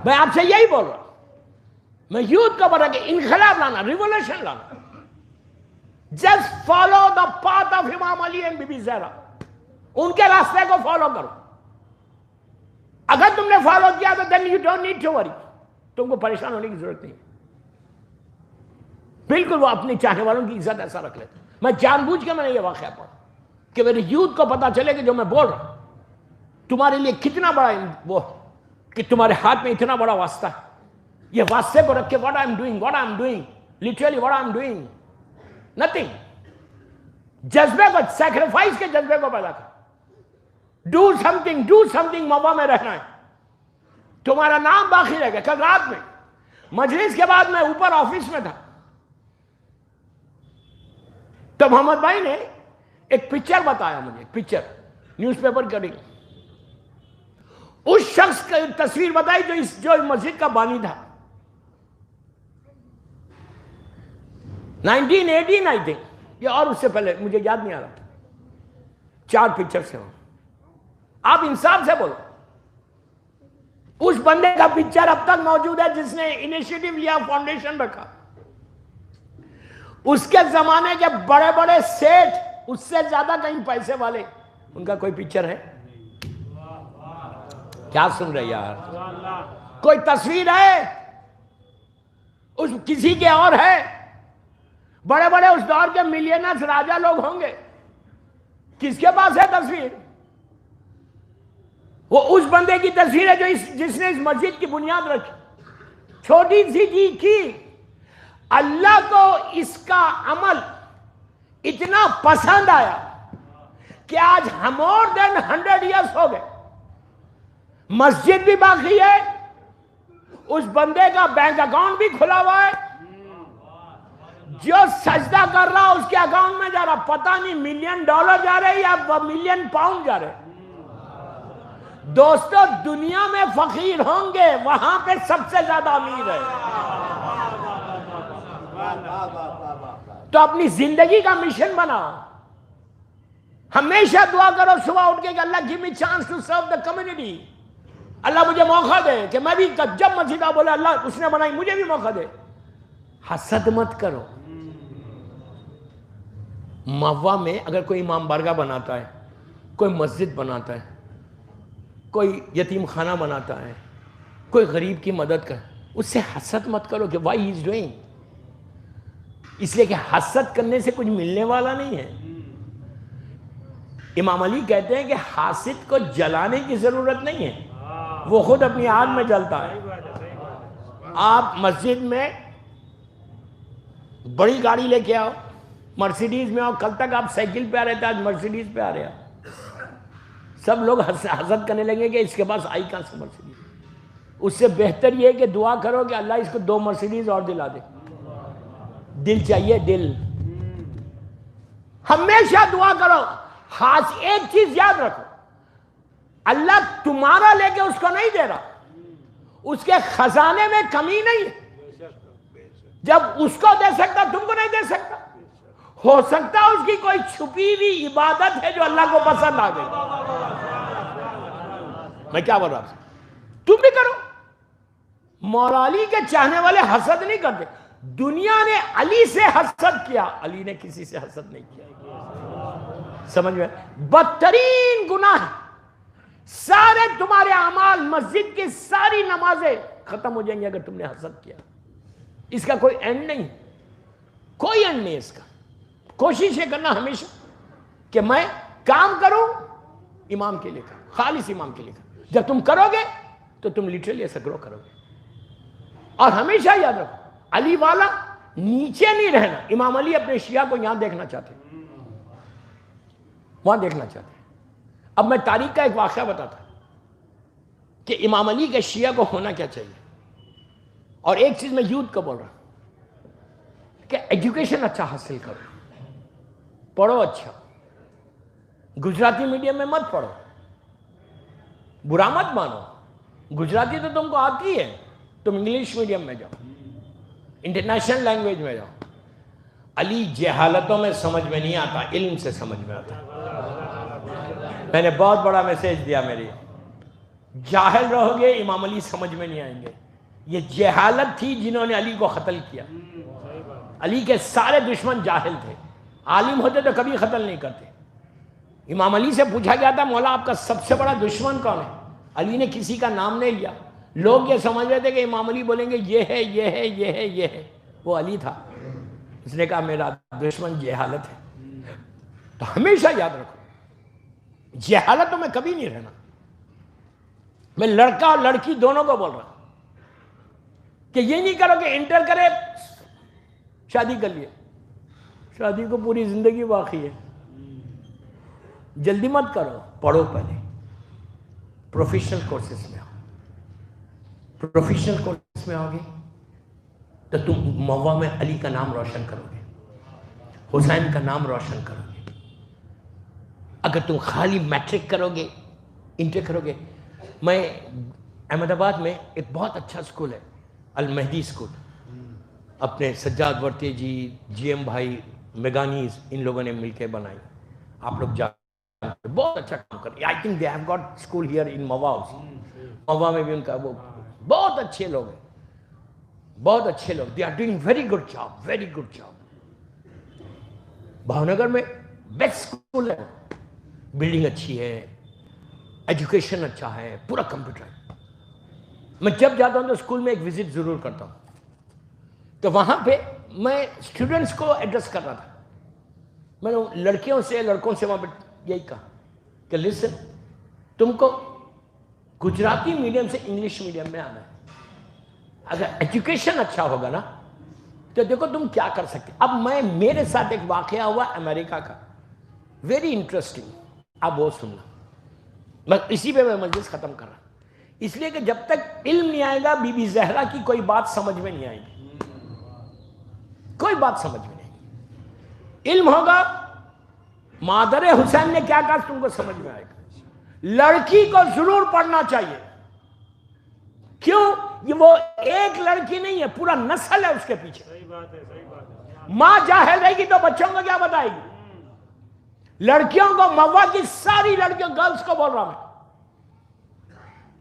میں آپ سے یہی بول رہا ہوں. میں یوتھ کو بڑھا کہ انقلاب لانا، ریولوشن لانا. Just follow the path of امام علی اینڈ بی بی زہرا. ان کے راستے کو فالو کرو. اگر تم نے فالو کیا تو then you don't need to worry. تم کو پریشان ہونے کی ضرورت نہیں. بالکل وہ اپنی چاہنے والوں کی عزت ایسا رکھ لیتے. میں جان بوجھ کے میں نے یہ واقعہ پڑھا کہ میرے یوتھ کو پتا چلے کہ جو میں بول رہا ہوں تمہارے لیے کتنا بڑا وہ کہ تمہارے ہاتھ میں اتنا بڑا واسطہ ہے. یہ واسطے کو رکھ کے what I'm doing, literally what I'm doing, nothing. جذبے کو، سیکریفائس کے جذبے کو پیدا کر. do something. موا میں رہنا ہے. تمہارا نام باقی رہے گا. کل رات میں مجلس کے بعد میں اوپر آفس میں تھا تو محمد بھائی نے ایک پکچر بتایا مجھے. ایک پکچر نیوز پیپر کٹنگ. اس شخص کی تصویر بتائی جو مسجد کا بانی تھا. 1918 آئی تھنک یا اور اس سے پہلے، مجھے یاد نہیں آ رہا. 4 پکچر سے ہوں. آپ انصاف سے بولو. اس بندے کا پکچر اب تک موجود ہے جس نے انیشیٹو لیا، فاؤنڈیشن رکھا. اس کے زمانے کے بڑے بڑے سیٹ، اس سے زیادہ کہیں پیسے والے، ان کا کوئی پکچر ہے؟ کیا سن رہے یار؟ کوئی تصویر ہے؟ اس کسی کے اور ہے؟ بڑے بڑے اس دور کے ملینرز راجا لوگ ہوں گے، کس کے پاس ہے تصویر؟ وہ اس بندے کی تصویر ہے جس نے اس مسجد کی بنیاد رکھی. چھوٹی سی چیز کی. اللہ کو اس کا عمل اتنا پسند آیا کہ آج مور دین 100 ایئرس ہو گئے. مسجد بھی باقی ہے، اس بندے کا بینک اکاؤنٹ بھی کھلا ہوا ہے. جو سجدہ کر رہا اس کے اکاؤنٹ میں جا رہا پتہ نہیں $1,000,000 جا رہے یا £1,000,000 جا رہے. دوستو دنیا میں فقیر ہوں گے، وہاں پہ سب سے زیادہ امیر ہے. تو اپنی زندگی کا مشن بناؤ. ہمیشہ دعا کرو صبح اٹھ کے کہ اللہ give me chance to serve the community. اللہ مجھے موقع دے کہ میں بھی جب مسجد آ بولے اللہ اس نے بنائی مجھے بھی موقع دے. حسد مت کرو. مہوا میں اگر کوئی امام بارگاہ بناتا ہے, کوئی مسجد بناتا ہے, کوئی یتیم خانہ بناتا ہے, کوئی غریب کی مدد کر, اس سے حسد مت کرو کہ why he is doing. اس لیے کہ حسد کرنے سے کچھ ملنے والا نہیں ہے. امام علی کہتے ہیں کہ حاسد کو جلانے کی ضرورت نہیں ہے, وہ خود اپنی آگ میں جلتا ہے. آپ مسجد میں بڑی گاڑی لے کے آؤ, مرسیڈیز میں آؤ, کل تک آپ سائیکل پہ آ رہے تھے آج مرسیڈیز پہ آ رہے ہیں, سب لوگ حسد کرنے لگیں کہ اس کے پاس آئی کہاں سے مرسیڈیز. اس سے بہتر یہ کہ دعا کرو کہ اللہ اس کو 2 مرسیڈیز اور دلا دے. دل چاہیے, دل. ہمیشہ دعا کرو. ایک چیز یاد رکھو, اللہ تمہارا لے کے اس کو نہیں دے رہا, اس کے خزانے میں کمی نہیں ہے. جب اس کو دے سکتا تم کو نہیں دے سکتا. ہو سکتا ہے اس کی کوئی چھپی ہوئی عبادت ہے جو اللہ کو پسند آ گئی. میں کیا بول رہا ہوں, تم بھی کرو. مولا علی کے چاہنے والے حسد نہیں کرتے. دنیا نے علی سے حسد کیا, علی نے کسی سے حسد نہیں کیا. سمجھ میں؟ بدترین گناہ ہے. سارے تمہارے اعمال, مسجد کی ساری نمازیں ختم ہو جائیں گی اگر تم نے حسد کیا. اس کا کوئی اینڈ نہیں, کوئی اینڈ نہیں اس کا. کوشش یہ کرنا ہمیشہ کہ میں کام کروں امام کے لیے کروں, خالص امام کے لیے کروں. جب تم کرو گے تو تم لٹرلی ایسا گرو کرو گے. اور ہمیشہ یاد رکھو, علی والا نیچے نہیں رہنا. امام علی اپنے شیعہ کو یہاں دیکھنا چاہتے ہیں, وہاں دیکھنا چاہتے ہیں. اب میں تاریخ کا ایک واقعہ بتاتا ہوں کہ امام علی کے شیعہ کو ہونا کیا چاہیے. اور ایک چیز میں یوتھ کو بول رہا ہوں کہ ایجوکیشن اچھا حاصل کرو, پڑھو اچھا. گجراتی میڈیم میں مت پڑھو, برا مت مانو. گجراتی تو تم کو آتی ہے, تم انگلش میڈیم میں جاؤ, انٹرنیشنل لینگویج میں جاؤ. علی جہالتوں میں سمجھ میں نہیں آتا, علم سے سمجھ میں آتا. میں نے بہت بڑا میسج دیا میری, جاہل رہو گے امام علی سمجھ میں نہیں آئیں گے. یہ جہالت تھی جنہوں نے علی کو قتل کیا. علی کے سارے دشمن جاہل تھے, عالم ہوتے تو کبھی قتل نہیں کرتے. امام علی سے پوچھا گیا تھا مولا آپ کا سب سے بڑا دشمن کون ہے؟ علی نے کسی کا نام نہیں لیا. لوگ یہ سمجھ رہے تھے کہ امام علی بولیں گے یہ ہے یہ ہے یہ ہے یہ ہے. وہ علی تھا. اس نے کہا میرا دشمن جہالت ہے. تو ہمیشہ یاد رکھو جہالتوں میں کبھی نہیں رہنا. میں لڑکا اور لڑکی دونوں کو بول رہا ہوں کہ یہ نہیں کرو کہ انٹر کرے شادی کر لیے. شادی کو پوری زندگی باقی ہے. جلدی مت کرو, پڑھو پہلے. پروفیشنل کورسز میں آؤ. پروفیشنل کورسز میں آؤ گے تو تم موا میں علی کا نام روشن کرو گے, حسین کا نام روشن کرو گے. اگر تم خالی میٹرک کرو گے, انٹر کرو گے. میں احمد آباد میں ایک بہت اچھا اسکول ہے المہدی اسکول, اپنے سجاد ورتی جی, جی ایم بھائی, میگانیز, ان لوگوں نے مل کے بنائی. آپ لوگ جا بہت اچھا کام کر رہے ہیں. I think they have got school here in موا. موا میں بھی ان کا وہ بہت اچھے لوگ ہیں, بہت اچھے لوگ. They are doing very good job, very good job. بھاؤ میں بیسٹ اسکول ہے, بلڈنگ اچھی ہے, ایجوکیشن اچھا ہے, پورا کمپیوٹر ہے. میں جب جاتا ہوں تو اسکول میں ایک وزٹ ضرور کرتا ہوں. تو وہاں پہ میں اسٹوڈنٹس کو ایڈریس کر رہا تھا. میں نے لڑکیوں سے لڑکوں سے وہاں پہ یہی کہا کہ لسن, تم کو گجراتی میڈیم سے انگلش میڈیم میں آنا ہے. اگر ایجوکیشن اچھا ہوگا نا تو دیکھو تم کیا کر سکتے. اب میرے ساتھ ایک واقعہ ہوا امریکہ کا, ویری انٹرسٹنگ, اب وہ سننا. میں اسی پہ میں مجلس ختم کر رہا ہوں, اس لیے کہ جب تک علم نہیں آئے گا بی بی زہرا کی کوئی بات سمجھ میں نہیں آئے گی, کوئی بات سمجھ میں نہیں. علم ہوگا, مادر حسین نے کیا کہا تم کو سمجھ میں آئے گا. لڑکی کو ضرور پڑھنا چاہیے. کیوں؟ یہ وہ ایک لڑکی نہیں ہے, پورا نسل ہے اس کے پیچھے. صحیح بات ہے, صحیح بات ہے. ماں جاہل رہے گی تو بچوں کو کیا بتائے گی؟ لڑکیوں کو، موا کی ساری لڑکیوں، گرلز کو بول رہا میں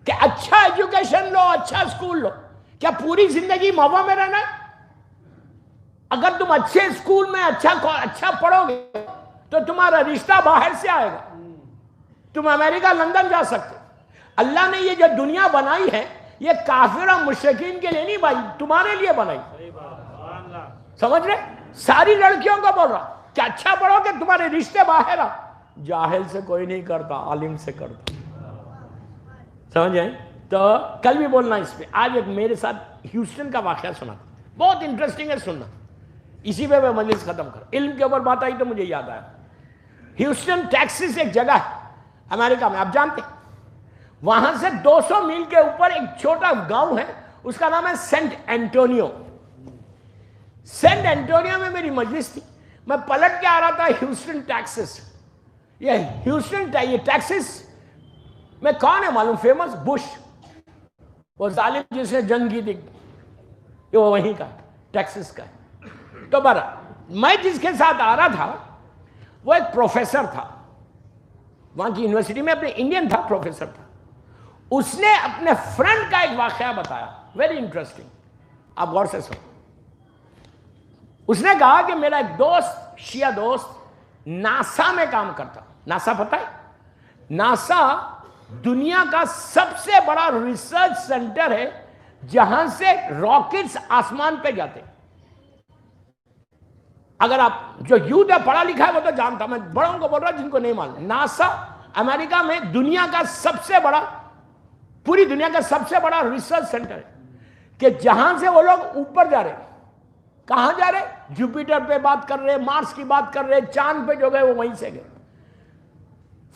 کہ اچھا ایجوکیشن لو، اچھا اسکول لو. کیا پوری زندگی موا میں رہنا ہے؟ اگر تم اچھے اسکول میں اچھا پڑھو گے تو تمہارا رشتہ باہر سے آئے گا. تم امریکہ، لندن جا سکتے. اللہ نے یہ جو دنیا بنائی ہے یہ کافر اور مشرکین کے لیے نہیں بھائی، تمہارے لیے بنائی. سمجھ رہے؟ ساری لڑکیوں کو بول رہا کہ اچھا پڑھو کہ تمہارے رشتے باہر آ. جاہل سے کوئی نہیں کرتا، عالم سے کرتا. سمجھ آئے؟ تو کل بھی بولنا اس پہ. آج ایک میرے ساتھ ہیوسٹن کا واقعہ سنا، بہت انٹرسٹنگ ہے سننا. اسی پہ میں مجلس ختم کر. علم کے اوپر بات آئی تو مجھے یاد آیا. ہیوسٹن ٹیکسس ایک جگہ ہے امریکہ میں، آپ جانتے ہیں. وہاں سے 200 میل کے اوپر ایک چھوٹا گاؤں ہے، اس کا نام ہے سینٹ اینٹونیو. سینٹ اینٹونیو میں میری مجلس تھی. میں پلٹ کے آ رہا تھا ہیوسٹن ٹیکسس. یہ ٹیکسس میں کون ہے معلوم؟ فیمس بش، وہ ظالم جس نے جنگ کی تھی، یہ وہ وہیں کا ٹیکسس کا ہے. تو میں جس کے ساتھ آ رہا تھا وہ ایک پروفیسر تھا وہاں کی یونیورسٹی میں، اپنے انڈین تھا، پروفیسر تھا. اس نے اپنے فرینڈ کا ایک واقعہ بتایا، ویری انٹرسٹنگ. آپ غور سے سنو. اس نے کہا کہ میرا ایک دوست، شیعہ دوست، ناسا میں کام کرتا. ناسا پتہ ہے؟ ناسا دنیا کا سب سے بڑا ریسرچ سینٹر ہے جہاں سے راکٹس آسمان پہ جاتے. اگر آپ جو یوتھ ہے پڑھا لکھا ہے وہ تو جانتا، میں بڑوں کو بول رہا ہوں جن کو نہیں معلوم. ناسا امریکہ میں دنیا کا سب سے بڑا، پوری دنیا کا سب سے بڑا ریسرچ سینٹر ہے کہ جہاں سے وہ لوگ اوپر جا رہے. کہاں جا رہے؟ جوپیٹر پہ بات کر رہے، مارس کی بات کر رہے، چاند پہ جو گئے وہ وہیں سے گئے.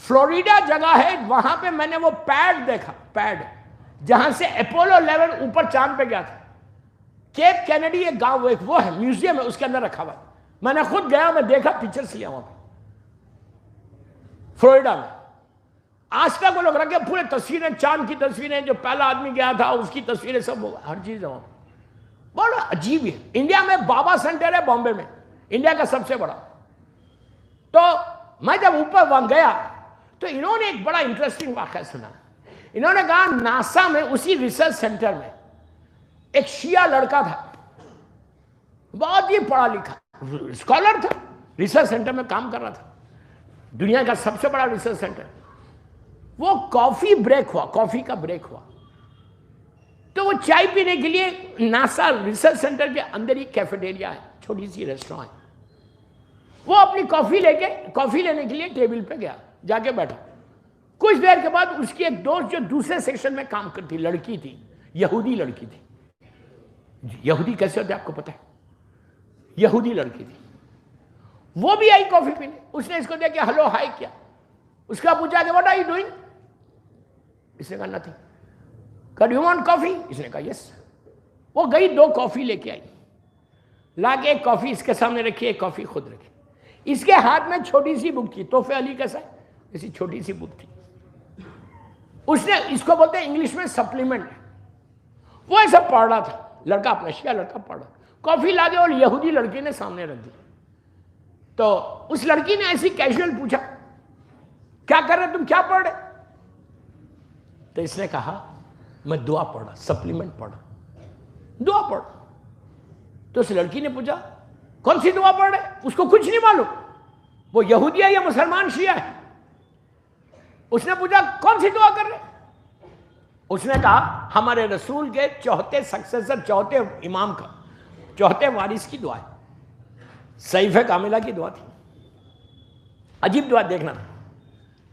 فلوریڈا جگہ ہے، وہاں پہ میں نے وہ پیڈ دیکھا، پیڈ جہاں سے اپولو 11 اوپر چاند پہ گیا تھا. کیپ کینیڈی ایک گاؤں، ایک وہ ہے میوزیم ہے، اس کے اندر رکھا ہوا ہے. میں نے خود گیا، میں دیکھا، پکچرز لیا وہاں پہ فلوریڈا میں. آج تک وہ لوگ رکھے پورے تصویریں، چاند کی تصویریں، جو پہلا آدمی گیا تھا اس کی تصویریں، سب ہر چیز ہے وہاں. بڑا عجیب ہے. انڈیا میں بابا سینٹر ہے بامبے میں، انڈیا کا سب سے بڑا. تو میں جب اوپر وہاں گیا تو انہوں نے ایک بڑا انٹرسٹنگ واقعہ سنا. انہوں نے کہا ناسا میں اسی ریسرچ سینٹر میں ایک شیعہ لڑکا تھا، بہت ہی پڑھا لکھا اسکالر تھا، ریسرچ سینٹر میں کام کر رہا تھا، دنیا کا سب سے بڑا ریسرچ سینٹر. وہ کافی بریک ہوا، کافی کا بریک ہوا تو وہ چائے پینے کے لیے ناسا ریسرچ سینٹر کے اندر ہی کیفیٹیریا ہے، چھوٹی سی ریسٹورانٹ ہے. وہ اپنی کافی لینے کے لیے ٹیبل پہ گیا، جا کے بیٹھا. کچھ دیر کے بعد اس کی ایک دوست جو دوسرے سیکشن میں کام کرتی، لڑکی تھی، یہودی لڑکی تھی. یہودی کیسے ہوتے آپ کو پتہ ہے؟ یہودی لڑکی تھی، وہ بھی آئی کافی پینے. اس نے اس کو دیکھ کے ہلو ہائی کیا. اس کا پوچھا کہ واٹ آر یو ڈوئنگ؟ اس نے کہا نتھنگ. کہا ڈو یو وانٹ کافی؟ اس نے کہا یس. وہ گئی 2 کافی لے کے آئی، لا کے ایک کافی اس کے سامنے رکھی، ایک کافی خود رکھی. اس کے ہاتھ میں چھوٹی سی بک تھی، تحفے علی کیسا ہے، ایسی چھوٹی سی بک تھی. اس نے، اس کو بولتے ہیں انگلش میں سپلیمنٹ. وہ ایسا پڑھ رہا تھا، لڑکا اپنا شیعہ لڑکا پڑھ رہا. کافی لا کے اور یہودی لڑکی نے سامنے رکھ دی. تو اس لڑکی نے ایسی کیجول پوچھا کیا کر رہے تم، کیا پڑھ رہے؟ تو اس نے کہا میں دعا پڑھ رہا، سپلیمنٹ پڑھ رہا، دعا پڑھ. تو اس لڑکی نے پوچھا کون سی دعا پڑھ رہے؟ اس کو کچھ نہیں معلوم، وہ یہودی ہے یا مسلمان شیعہ ہے. اس نے پوچھا کون سی دعا کر رہے؟ اس نے کہا ہمارے رسول کے چوتھے سکسیسر، چوتھے امام کا، چوتھے وارث کی دعا ہے، صحیفہ کاملہ کی دعا تھی. عجیب دعا، دیکھنا.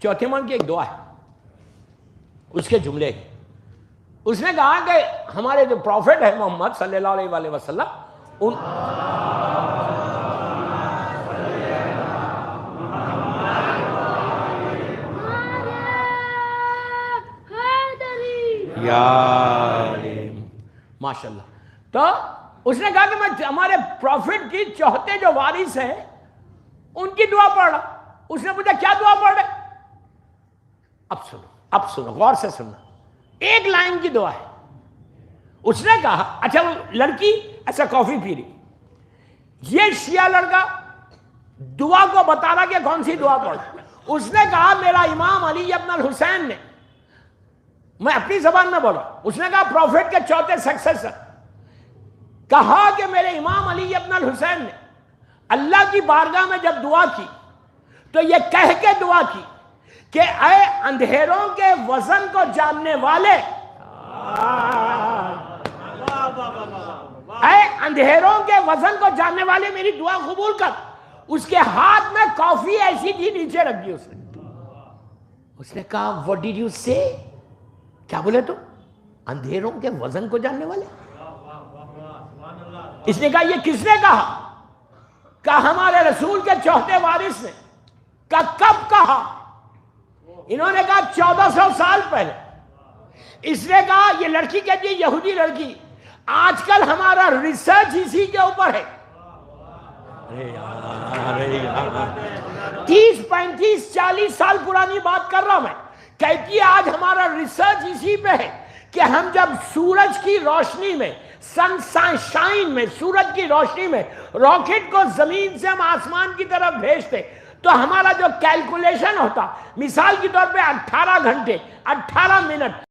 چوتھے امام کی ایک دعا ہے، اس کے جملے. اس نے کہا کہ ہمارے جو پروفٹ ہے محمد صلی اللہ علیہ وآلہ وسلم، ماشاء اللہ. تو اس نے کہا کہ میں ہمارے پروفٹ کی چوتھے جو وارث ہیں ان کی دعا پڑھ رہا. اس نے پوچھا کیا دعا پڑھ رہے؟ اب سنو غور سے سننا. ایک لائن کی دعا ہے. اس نے کہا اچھا، وہ لڑکی ایسا کافی پی رہی، یہ شیعہ لڑکا دعا کو بتا رہا کہ کون سی دعا پڑھ. اس نے کہا میرا امام علی ابن الحسین نے، میں اپنی زبان میں بولا، اس نے کہا پروفیٹ کے چوتھے سکسیسر، کہا کہ میرے امام علی ابن الحسین نے اللہ کی بارگاہ میں جب دعا کی تو یہ کہہ کے دعا کی کہ اے اندھیروں کے وزن کو جاننے والے، اے اندھیروں کے وزن کو جاننے والے میری دعا قبول کر. اس کے ہاتھ میں کافی ایسی تھی نیچے رکھ دی. اس نے کہا what did you say؟ کیا بولے تو؟ اندھیروں کے وزن کو جاننے والے. اس نے کہا یہ کس نے کہا؟ کہا ہمارے رسول کے چوتھے وارث نے. کہا کب کہا؟ انہوں نے کہا 1400 سال پہلے. اس نے کہا یہ لڑکی کہتی ہے یہودی لڑکی، آج کل ہمارا ریسرچ اسی کے اوپر ہے. 30 35 40 سال پرانی بات کر رہا ہوں میں. کہتی ہے آج ہمارا ریسرچ اسی پہ ہے کہ ہم جب سورج کی روشنی میں، سن شائن میں، سورج کی روشنی میں راکٹ کو زمین سے ہم آسمان کی طرف بھیجتے تو ہمارا جو کیلکولیشن ہوتا، مثال کی طور پہ 18 گھنٹے 18 منٹ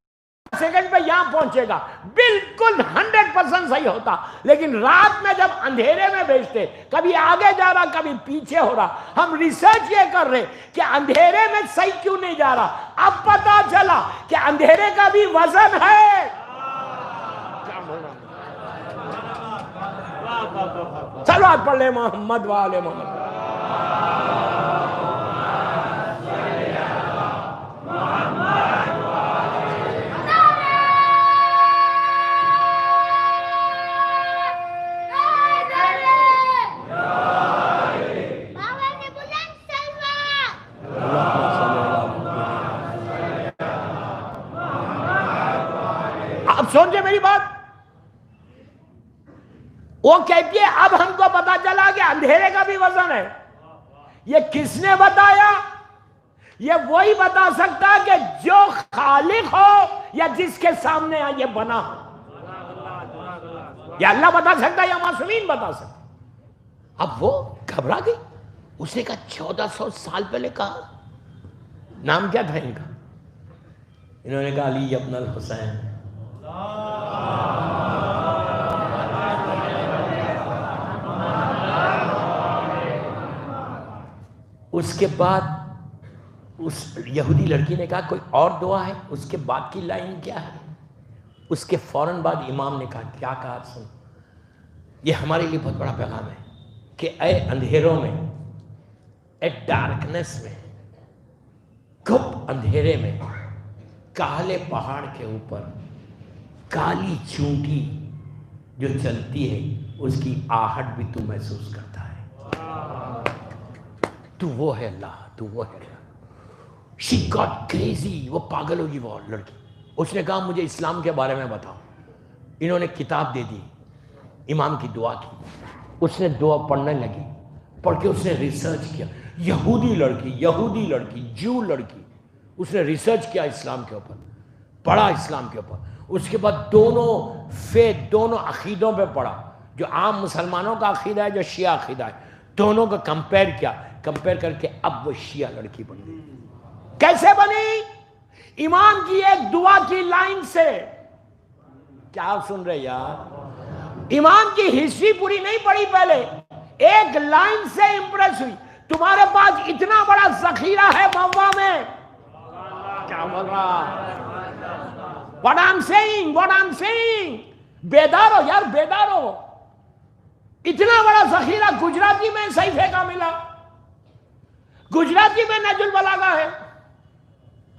سیکنڈ پہ یہاں پہنچے گا، بالکل 100% صحیح ہوتا. لیکن رات میں جب اندھیرے میں بھیجتے، کبھی آگے جا رہا کبھی پیچھے ہو رہا. ہم ریسرچ یہ کر رہے کہ اندھیرے میں صحیح کیوں نہیں جا رہا. اب پتا چلا کہ اندھیرے کا بھی وزن ہے. چلو آج پڑھ لیں محمد والے محمد. اب سمجھے میری بات. وہ کہتی ہے اب ہم کو پتا چلا کہ اندھیرے کا بھی وزن ہے. یہ کس نے بتایا؟ یہ وہی بتا سکتا کہ جو خالق ہو یا جس کے سامنے یہ بنا ہو. یا اللہ بتا سکتا یا معصومین بتا سکتا. اب وہ گھبرا گئی. اس نے کہا 1400 سال پہلے کہا. نام کیا تھا ان کا؟ انہوں نے کہا علی ابن الحسین. اس کے بعد اس یہودی لڑکی نے کہا کوئی اور دعا ہے؟ اس کے بعد کی لائن کیا ہے؟ اس کے فوراً بعد امام نے کہا کیا کہا سن. یہ ہمارے لیے بہت بڑا پیغام ہے کہ اے اندھیروں میں، اے ڈارکنس میں، گپ اندھیرے میں، کالے پہاڑ کے اوپر کالی چونٹی جو چلتی ہے اس کی آہٹ بھی تو محسوس کرتا ہے. تو وہ ہے اللہ، تو وہ ہے اللہ. She got crazy. وہ پاگل ہوگی وہ لڑکی. اس نے کہا مجھے اسلام کے بارے میں بتاؤ. انہوں نے کتاب دے دی، امام کی دعا کی. اس نے دعا پڑھنے لگی. پڑھ کے اس نے ریسرچ کیا. یہودی لڑکی جو لڑکی، اس نے ریسرچ کیا اسلام کے اوپر، پڑھا اسلام کے اوپر. اس کے بعد دونوں عقیدوں پہ پڑھا، جو عام مسلمانوں کا عقیدہ ہے، جو شیعہ عقیدہ ہے، دونوں کو کمپیئر کیا. کمپیئر کر کے اب وہ شیعہ لڑکی بن گئی. کیسے بنی؟ امام کی ایک دعا کی لائن سے. کیا سن رہے یار؟ امام کی ہسٹری پوری نہیں پڑھی، پہلے ایک لائن سے امپریس ہوئی. تمہارے پاس اتنا بڑا ذخیرہ ہے موا میں. کیا بول رہا؟ What I'm saying. بیدار ہو یار، بیدار ہو. اتنا بڑا ذخیرہ گجراتی میں صحیفے کا ملا، گجراتی میں نہج البلاغہ ہے،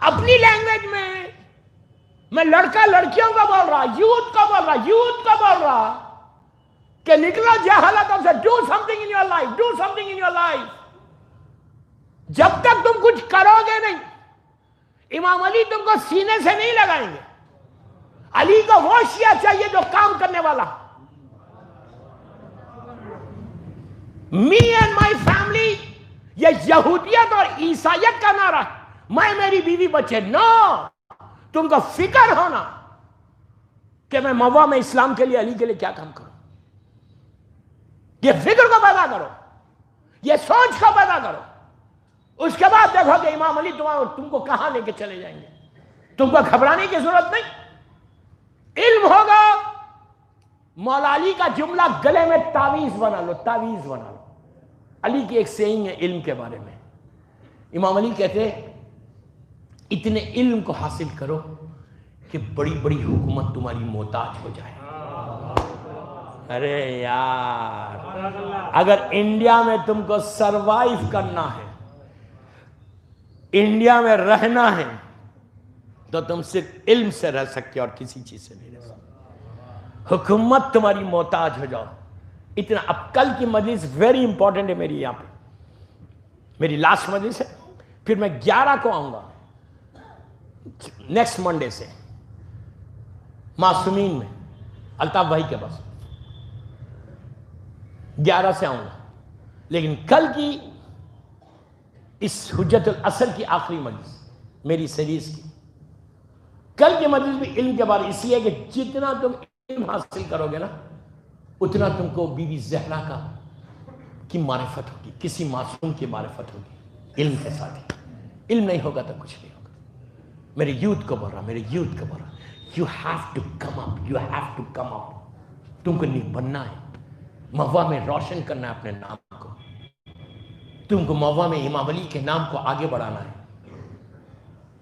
اپنی لینگویج میں لڑکا لڑکیوں کا بول رہا، یوتھ کا بول رہا کہ نکلو جہالتوں سے. Do something in your life. جب تک تم کچھ کرو گے نہیں، امام علی تم کو سینے سے نہیں لگائیں گے. علی کو وہ شیعہ چاہیے جو کام کرنے والا. می اینڈ مائی فیملی، یہ یہودیت اور عیسائیت کا نعرہ ہے. میں، میری بیوی، بچے. نو، تم کو فکر ہونا کہ میں موا میں اسلام کے لیے، علی کے لیے کیا کام کروں. یہ فکر کو پیدا کرو، یہ سوچ کو پیدا کرو. اس کے بعد دیکھو کہ امام علی تم کو کہاں لے کے چلے جائیں گے. تم کو گھبرانے کی ضرورت نہیں. علم ہوگا. مولا علی کا جملہ گلے میں تعویذ بنا لو، تعویذ بنا لو. علی کی ایک سینگ ہے علم کے بارے میں. امام علی کہتے اتنے علم کو حاصل کرو کہ بڑی بڑی حکومت تمہاری محتاج ہو جائے. ارے یار، اگر انڈیا میں تم کو سروائیو کرنا ہے، انڈیا میں رہنا ہے، تو تم صرف علم سے رہ سکتے اور کسی چیز سے نہیں رہ سکتے. حکومت تمہاری محتاج ہو جاؤ. اتنا. اب کل کی مجلس ویری امپورٹنٹ ہے میری، یہاں پہ میری لاسٹ مجلس ہے. پھر میں 11 کو آؤں گا، نیکسٹ منڈے سے معصومین میں الطاف بھائی کے پاس 11 سے آؤں گا. لیکن کل کی اس حجت العصر کی آخری مجلس میری سیریز کی، کل کی مجلس بھی علم کے بارے اس لیے کہ جتنا تم علم حاصل کرو گے نا، اتنا تم کو بی بی زہرا کی معرفت ہوگی، کسی معصوم کی معرفت ہوگی علم کے ساتھ. علم نہیں ہوگا تو کچھ نہیں ہوگا. میرے یوتھ کو بول رہا، میرے یوتھ کو بول رہا، you have to come up, you have to come up. تم کو نہیں بننا ہے، مہوا میں روشن کرنا ہے اپنے نام کو. تم کو مہوا میں امام علی کے نام کو آگے بڑھانا ہے.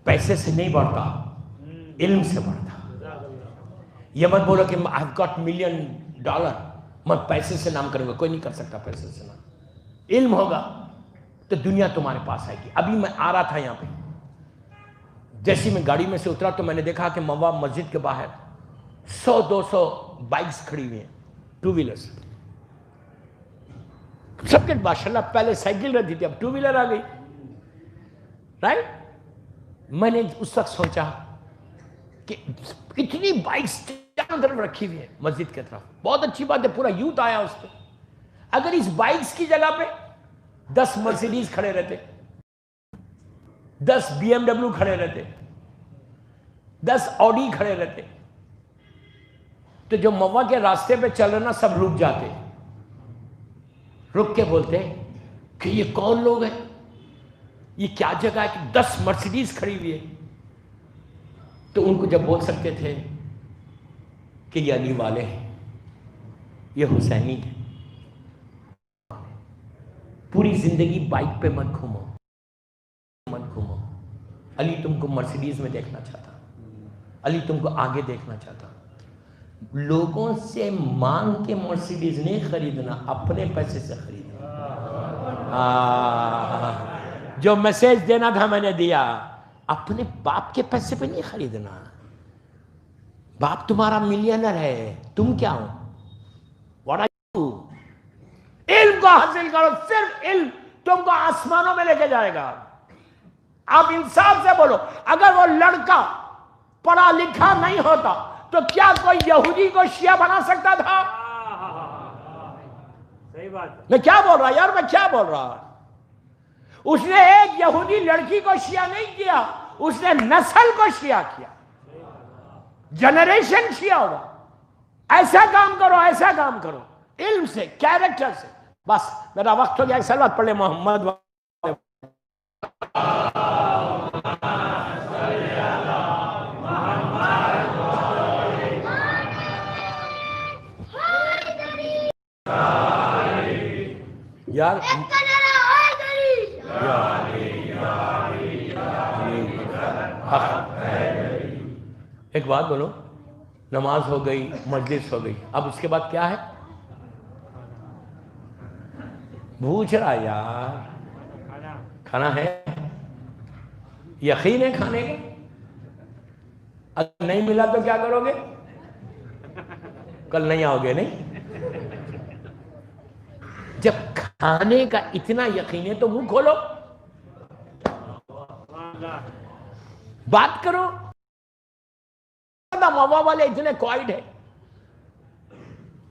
پیسے سے نہیں بڑھتا، علم سے بڑھتا. یہ مت بولو کہ آئی ہیو گاٹ $1,000,000، میں پیسے سے نام کروں گا. کوئی نہیں کر سکتا پیسے سے نام. علم ہوگا تو دنیا تمہارے پاس آئے گی. ابھی میں آ رہا تھا یہاں پہ، جیسی میں گاڑی میں سے اترا تو میں نے دیکھا کہ موا مسجد کے باہر 100-200 بائکس کھڑی ہوئی ہیں، 2 ویلرز. سب کے ماشاءاللہ پہلے سائیکل رہتی تھی، اب 2 ویلر آ گئی. رائٹ. میں نے اس وقت سوچا کہ اتنی بائکس چاروں طرف رکھی ہوئی ہے مسجد کے طرف. بہت اچھی بات ہے، پورا یوتھ آیا اس پہ. اگر اس بائکس کی جگہ پہ 10 مرسیڈیز کھڑے رہتے، 10 BMW کھڑے رہتے، 10 آڈی کھڑے رہتے، تو جو موا کے راستے پہ چل رہے نا سب رک جاتے، رک کے بولتے کہ یہ کون لوگ ہیں، یہ کیا جگہ ہے کہ 10 مرسیڈیز کھڑی ہوئی ہے. تو ان کو جب بول سکتے تھے کہ یہ علی والے ہیں، یہ حسینی ہیں. پوری زندگی بائک پہ مت گھومو، مت گھومو. علی تم کو مرسیڈیز میں دیکھنا چاہتا، علی تم کو آگے دیکھنا چاہتا. لوگوں سے مانگ کے مرسیڈیز نہیں خریدنا، اپنے پیسے سے خریدنا. جو میسج دینا تھا میں نے دیا. اپنے باپ کے پیسے پہ نہیں خریدنا. باپ تمہارا ملینر ہے، تم کیا ہو؟ What are you? علم کو حاصل کرو. صرف علم تم کو آسمانوں میں لے کے جائے گا. آپ انصاف سے بولو، اگر وہ لڑکا پڑھا لکھا نہیں ہوتا تو کیا کوئی یہودی کو شیعہ بنا سکتا تھا؟ صحیح بات. میں کیا بول رہا یار، میں کیا بول رہا. اس نے ایک یہودی لڑکی کو شیعہ نہیں کیا، اس نے نسل کو شیعہ کیا، جنریشن شیعہ ہوگا. ایسا کام کرو، ایسا کام کرو، علم سے، کیریکٹر سے. بس میرا وقت ہو گیا. ایک سلوات پڑھ لے محمد. یار ایک بات بولو، نماز ہو گئی، مجلس ہو گئی، اب اس کے بعد کیا ہے؟ پوچھ رہا یار، کھانا ہے؟ یقین ہے کھانے کا؟ اگر نہیں ملا تو کیا کرو گے؟ کل نہیں آؤ گے. نہیں، جب کھانے کا اتنا یقین ہے تو منہ کھولو، بات کرو. موا والے اتنے کوائٹ ہے.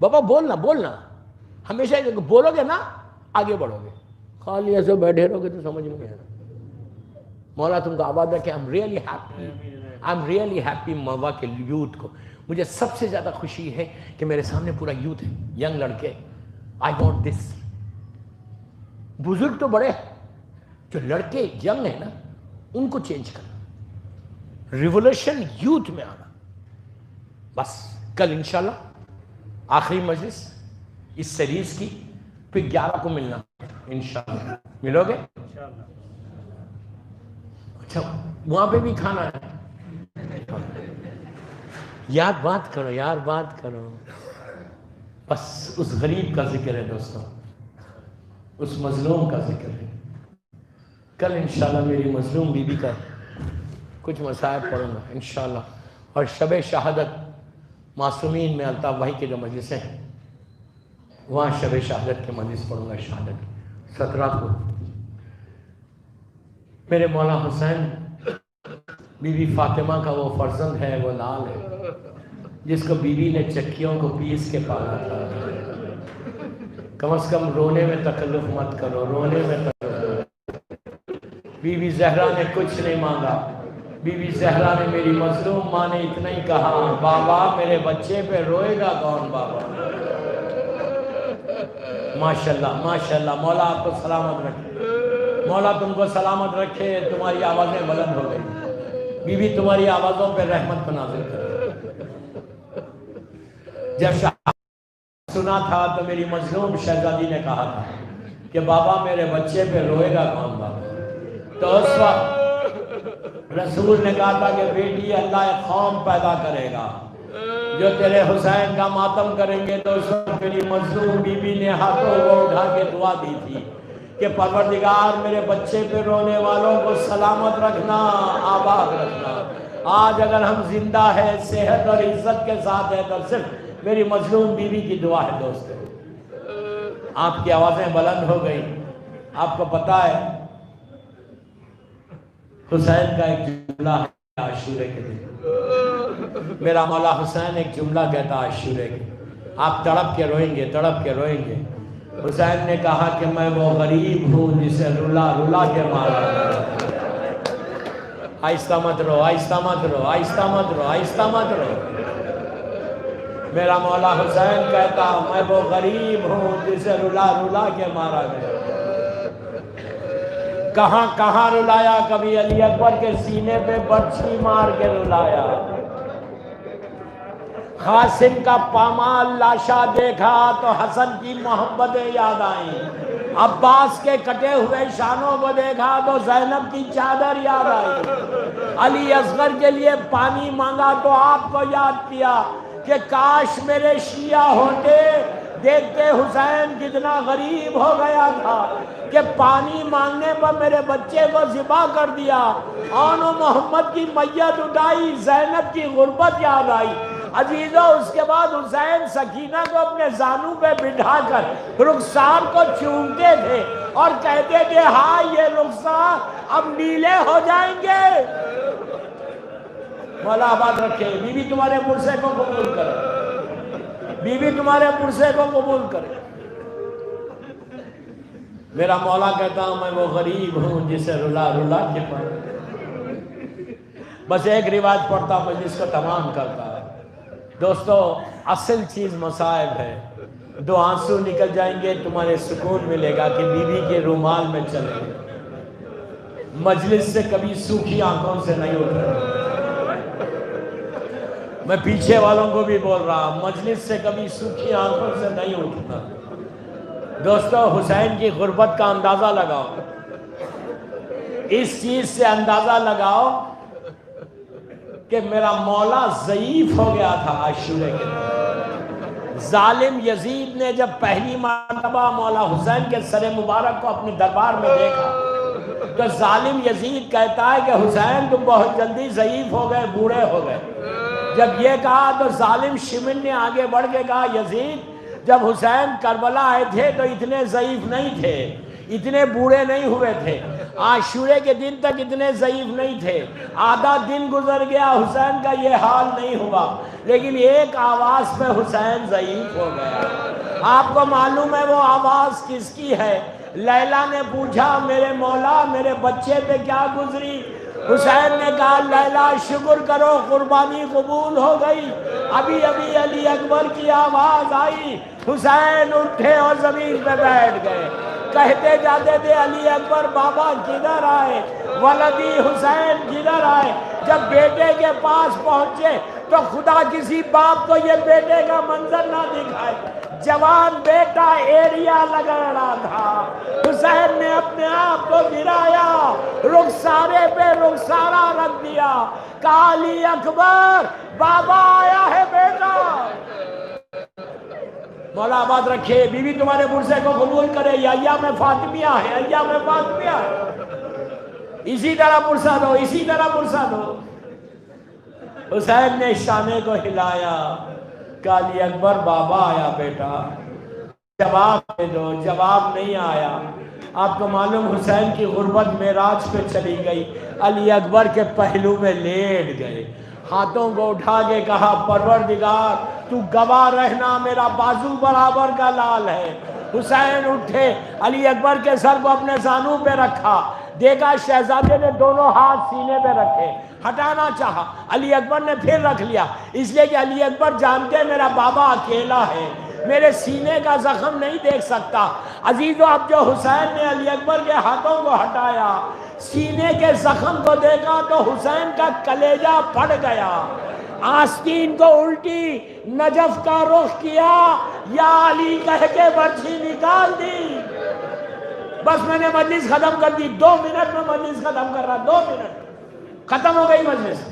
بابا بولنا ہمیشہ بولو گے نا آگے بڑھو گے. خالی ایسے بیٹھے رہو گے تو سمجھ میں نہیں آ رہا. مولا تم کو آباد رکھے. آئی ایم ریئلی ہیپی موا کے یوتھ کو. مجھے سب سے زیادہ خوشی ہے کہ میرے سامنے پورا یوتھ ہے، ینگ لڑکے. I want this. بزرگ تو بڑے ہیں، جو لڑکے ینگ ہیں نا ان کو چینج کرنا، ریولوشن یوتھ میں آنا. بس کل انشاءاللہ آخری مجلس اس سیریز کی، پھر 11 کو ملنا انشاءاللہ. ملو گے؟ اچھا وہاں پہ بھی کھانا ہے. یار بات کرو، یار بات کرو. بس اس غریب کا ذکر ہے دوستوں، اس مظلوم کا ذکر ہے. کل انشاءاللہ میری مظلوم بیوی کا کچھ مصائب پڑھوں گا انشاءاللہ. اور شب شہادت معصومین میں الطاف بھائی کے جو مجلسیں ہیں وہاں شب شہادت کے مجلس پڑھوں گا. شہادت 17 کو. میرے مولا حسین بی بی فاطمہ کا وہ فرزند ہے، وہ لال ہے جس کو بیوی نے چکیوں کو پیس کے پالا تھا. کم از کم رونے میں تکلف مت کرو، رونے میں تکلف. بی بی زہرا نے کچھ نہیں مانگا. بی بی زہرا نے، میری مظلوم ماں نے اتنا ہی کہا، بابا میرے بچے پہ روئے گا کون بابا. ماشاءاللہ ماشاءاللہ. مولا آپ کو سلامت رکھے، مولا تم کو سلامت رکھے. تمہاری آوازیں بلند ہو گئی. بی بی تمہاری آوازوں پہ رحمت کو نازل کرے. جب سنا تھا تو میری مظلوم شہزادی نے کہا تھا کہ بابا میرے بچے پہ روئے گا کون بابا. تو اس وقت رسول نے کہا تھا کہ بیٹی اللہ ایک قوم پیدا کرے گا جو تیرے حسین کا ماتم کریں گے. تو اس وقت میری مظلوم بی بی نے ہاتھوں کو اٹھا کے دعا دی تھی کہ پروردگار میرے بچے پہ رونے والوں کو سلامت رکھنا، آباد رکھنا. آج اگر ہم زندہ ہیں، صحت اور عزت کے ساتھ ہیں، تو صرف میری مظلوم بیوی کی دعا ہے. دوستو آپ کی آوازیں بلند ہو گئی. آپ کو پتا ہے حسین کا ایک جملہ ہے عاشورے کے دن. میرا مولا حسین ایک جملہ کہتا عاشورے کے، آپ تڑپ کے روئیں گے، تڑپ کے روئیں گے. حسین نے کہا کہ میں وہ غریب ہوں جسے رلا رلا کے مارا. آہستہ مت رو، آہستہ مت رو، آہستہ مت رو، آہستہ مت رو. میرا مولا حسین کہتا میں وہ غریب ہوں جسے رلا رلا کے مارا گیا. کہاں کہاں رلایا؟ کبھی علی اکبر کے سینے پہ برچھی مار کے رلایا. قاسم کا پامال لاشا دیکھا تو حسن کی محبتیں یاد آئیں. عباس کے کٹے ہوئے شانوں کو دیکھا تو زینب کی چادر یاد آئی. علی اصغر کے لیے پانی مانگا تو آپ کو یاد کیا کہ کاش میرے شیعہ ہوتے. دیکھتے حسین کتنا غریب ہو گیا تھا کہ پانی مانگنے پر میرے بچے کو ذبح کر دیا. آن و محمد کی میت اٹھائی، زینب کی غربت یاد آئی. عزیزو اس کے بعد حسین سکینہ کو اپنے زانوں پہ بٹھا کر رخسار کو چومتے تھے اور کہتے تھے ہاں یہ رخسار اب نیلے ہو جائیں گے. مولا آباد رکھے. بی بی تمہارے پرسے کو قبول کرے، بی بی تمہارے پرسے کو قبول کرے. میرا مولا کہتا ہوں میں وہ غریب ہوں جسے رلا رلا کے پڑھا. بس ایک روایت پڑھتا مجلس کو تمام کرتا ہے. دوستو اصل چیز مصائب ہے. 2 آنسو نکل جائیں گے، تمہارے سکون ملے گا کہ بی بی کے رومال میں چلے گئے. مجلس سے کبھی سوکھی آنکھوں سے نہیں اٹھ رہے. میں پیچھے والوں کو بھی بول رہا مجلس سے کبھی سوکھی آنکھوں سے نہیں اٹھنا. دوستو حسین کی غربت کا اندازہ لگاؤ. اس چیز سے اندازہ لگاؤ کہ میرا مولا ضعیف ہو گیا تھا عاشورے کے دن. ظالم یزید نے جب پہلی مرتبہ مولا حسین کے سر مبارک کو اپنے دربار میں دیکھا تو ظالم یزید کہتا ہے کہ حسین تم بہت جلدی ضعیف ہو گئے، بوڑھے ہو گئے. جب یہ کہا تو ظالم شمن نے آگے بڑھ کے کہا یزید جب حسین کربلا آئے تھے تو اتنے ضعیف نہیں تھے، اتنے بوڑھے نہیں ہوئے تھے، عاشورے کے دن تک اتنے ضعیف نہیں تھے. آدھا دن گزر گیا حسین کا یہ حال نہیں ہوا، لیکن ایک آواز پہ حسین ضعیف ہو گیا. آپ کو معلوم ہے وہ آواز کس کی ہے؟ لیلا نے پوچھا میرے مولا میرے بچے پہ کیا گزری؟ حسین نے کہا لیلا شکر کرو قربانی قبول ہو گئی. ابھی ابھی علی اکبر کی آواز آئی. حسین اٹھے اور زمین پہ بیٹھ گئے. کہتے جاتے تھے علی اکبر بابا کدھر آئے, ولدی حسین کدھر آئے. جب بیٹے کے پاس پہنچے تو خدا کسی باپ کو یہ بیٹے کا منظر نہ دکھائے. جوان بیٹا ایڑیا لگا رہا تھا. حسین نے اپنے آپ کو گرایا, رخسارے پہ رخسارا رکھ دیا. کہا علی اکبر بابا آیا ہے بیٹا. مولا آباد رکھے, بیوی تمہارے پرسے کو قبول کرے. یہ ایام فاطمیہ ہے, ایام فاطمیہ ہے. اسی طرح پرسہ دو, اسی طرح پرسہ دو. حسین نے شانے کو ہلایا. کہا علی اکبر بابا آیا بیٹا, جواب دے دو. جواب نہیں آیا. آپ کو معلوم حسین کی غربت معراج پہ چلی گئی. علی اکبر کے پہلو میں لیٹ گئے, ہاتھوں کو اٹھا کے کہا پروردگار تو گواہ رہنا میرا بازو برابر کا لال ہے. حسین اٹھے, علی اکبر کے سر کو اپنے زانوں پہ رکھا. دیکھا شہزادے نے دونوں ہاتھ سینے پہ رکھے, ہٹانا چاہا. علی اکبر نے پھر رکھ لیا, اس لیے کہ علی اکبر جانتے ہیں میرا بابا اکیلا ہے, میرے سینے کا زخم نہیں دیکھ سکتا. عزیزو اب جو حسین نے علی اکبر کے ہاتھوں کو ہٹایا, سینے کے زخم کو دیکھا تو حسین کا کلیجہ پھٹ گیا. آستین کو الٹی نجف کا رخ کیا, یا علی کہہ کے برچھی نکال دی. بس میں نے مجلس ختم کر دی. 2 منٹ میں مجلس ختم کر رہا, 2 منٹ ختم ہو گئی مجلس.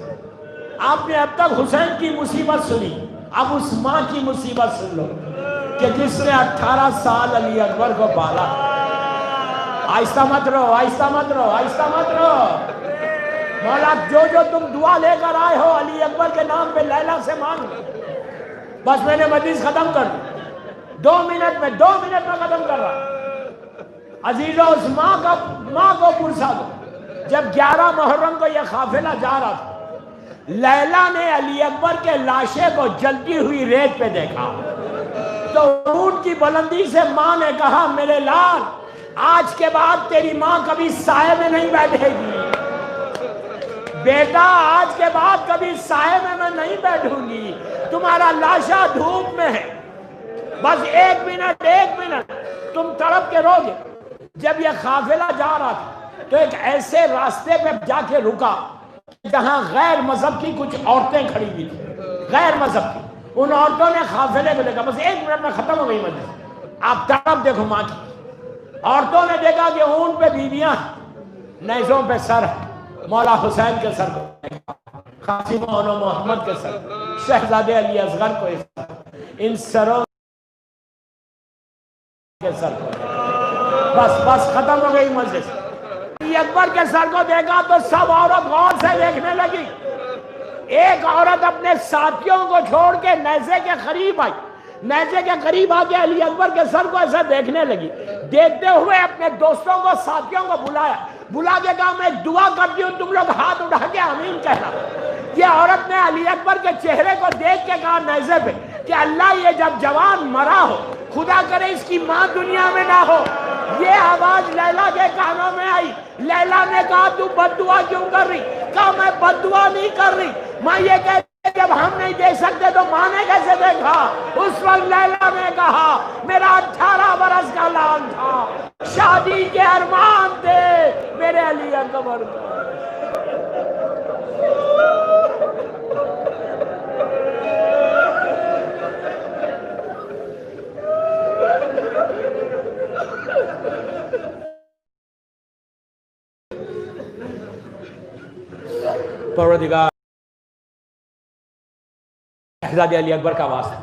آپ نے اب تک حسین کی مصیبت سنی, اب اس ماں کی مصیبت سن لو کہ جس نے 18 سال علی اکبر کو پالا. آہستہ مت رہو, آہستہ مت رہو, آہستہ مت رہو. مولا جو تم دعا لے کر آئے ہو علی اکبر کے نام پہ لیلا سے مانگ. بس میں نے مجلس ختم کر دی, 2 منٹ میں, 2 منٹ میں ختم کر رہا. عزیزو اس ماں کو پرسا دو. جب 11 محرم کو یہ قافلہ جا رہا تھا, لیلا نے علی اکبر کے لاشے کو جلتی ہوئی ریت پہ دیکھا تو اونٹ کی بلندی سے ماں نے کہا میرے لال آج کے بعد تیری ماں کبھی سائے میں نہیں بیٹھے گی. بیٹا آج کے بعد کبھی سائے میں نہیں بیٹھوں گی, تمہارا لاشا دھوپ میں ہے. بس 1 منٹ, 1 منٹ تم تڑپ کے رو گے. جب یہ قافلہ جا رہا تھا تو ایک ایسے راستے پہ جا کے رکا جہاں غیر مذہب کی کچھ عورتیں کھڑی ہوئی تھیں, غیر مذہب کی. ان عورتوں نے قافلے کو دیکھا. بس 1 منٹ میں ختم ہو گئی مجلس. آپ طرف دیکھو ماں کی. عورتوں نے دیکھا کہ اونٹ پہ بیویاں, نیزوں پہ سر, مولا حسین کے سر کو دیکھا, قاسم و محمد کے سر, شہزادے علی اصغر کو اس سر, ان سروں کے سر کو. بس ختم ہو گئی مجلس. علی اکبر کے سر کو دیکھا تو سب عورت غور سے دیکھنے لگی. ایک عورت اپنے ساتھیوں کو چھوڑ کے نیزے کے قریب آئی, نیزے کے قریب آ کے علی اکبر کے سر کو ایسے دیکھنے لگی. دیکھتے ہوئے اپنے دوستوں کو, ساتھیوں کو بلایا, بلا کے کہا میں دعا کرتی ہوں تم لوگ ہاتھ اٹھا کے آمین کہنا. یہ عورت نے علی اکبر کے چہرے کو دیکھ کے کہا نیزے پہ کہ اللہ یہ جب جوان مرا ہو خدا کرے اس کی ماں دنیا میں نہ ہو. یہ آواز لیلا کے کانوں میں آئی. لیلا نے کہا تو بد دعا کیوں کر رہی؟ کہا میں بد دعا نہیں کر رہی, ماں یہ کہتے جب ہم نہیں دیکھ سکتے تو ماں نے کیسے دیکھا. اس وقت لیلا نے کہا میرا 18 برس کا لال تھا, شادی کے ارمان تھے میرے علی اکبر کو. پروردگار شہزادے علی اکبر کا آواز ہے,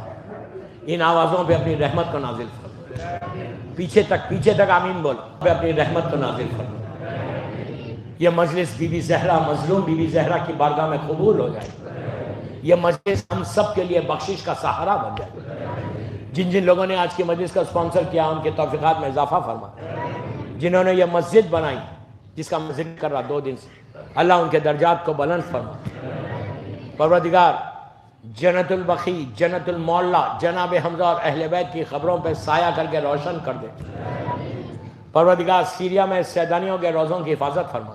ان آوازوں پہ اپنی رحمت کو نازل فرما. پیچھے تک آمین بولو. پہ اپنی رحمت کو نازل فرما. یہ مجلس بی بی زہرا, مظلوم بی بی زہرا کی بارگاہ میں قبول ہو جائے. یہ مجلس ہم سب کے لیے بخشش کا سہارا بن جائے. جن لوگوں نے آج کی مجلس کا اسپانسر کیا ان کے توفیقات میں اضافہ فرما. جنہوں نے یہ مسجد بنائی جس کا میں ذکر کر رہا 2 دن سے, اللہ ان کے درجات کو بلند فرما. پروردگار جنت البقیع, جنت المعلا, جناب حمزہ اور اہل بیت کی خبروں پہ سایہ کر کے روشن کر دے. پروردگار سیریا میں سیدانیوں کے روزوں کی حفاظت فرما.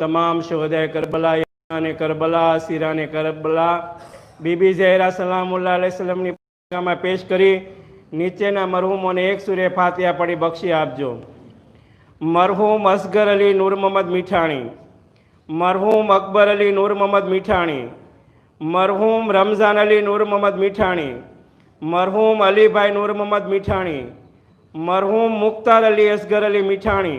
તમામ શોહદાએ કરબલા, યાને કરબલા, અસીરાને કરબલા, બીબી ઝહેરા સલામુલ્લાહ અલૈહિસ્સલામની માં પેશ કરી નીચેના મરહૂમોને એક સૂરે ફાતિહા પઢી બક્ષી આપજો। મરહૂમ અસગર અલી નૂર મોહમ્મદ મીઠાણી, મરહૂમ અકબર અલી નૂર મોહમ્મદ મીઠાણી, મરહૂમ રમઝાન અલી નૂર મોહમ્મદ મીઠાણી, મરહૂમ અલીભાઈ નૂર મોહમ્મદ મીઠાણી, મરહૂમ મુખ્તાર અલી અસગર અલી મીઠાણી,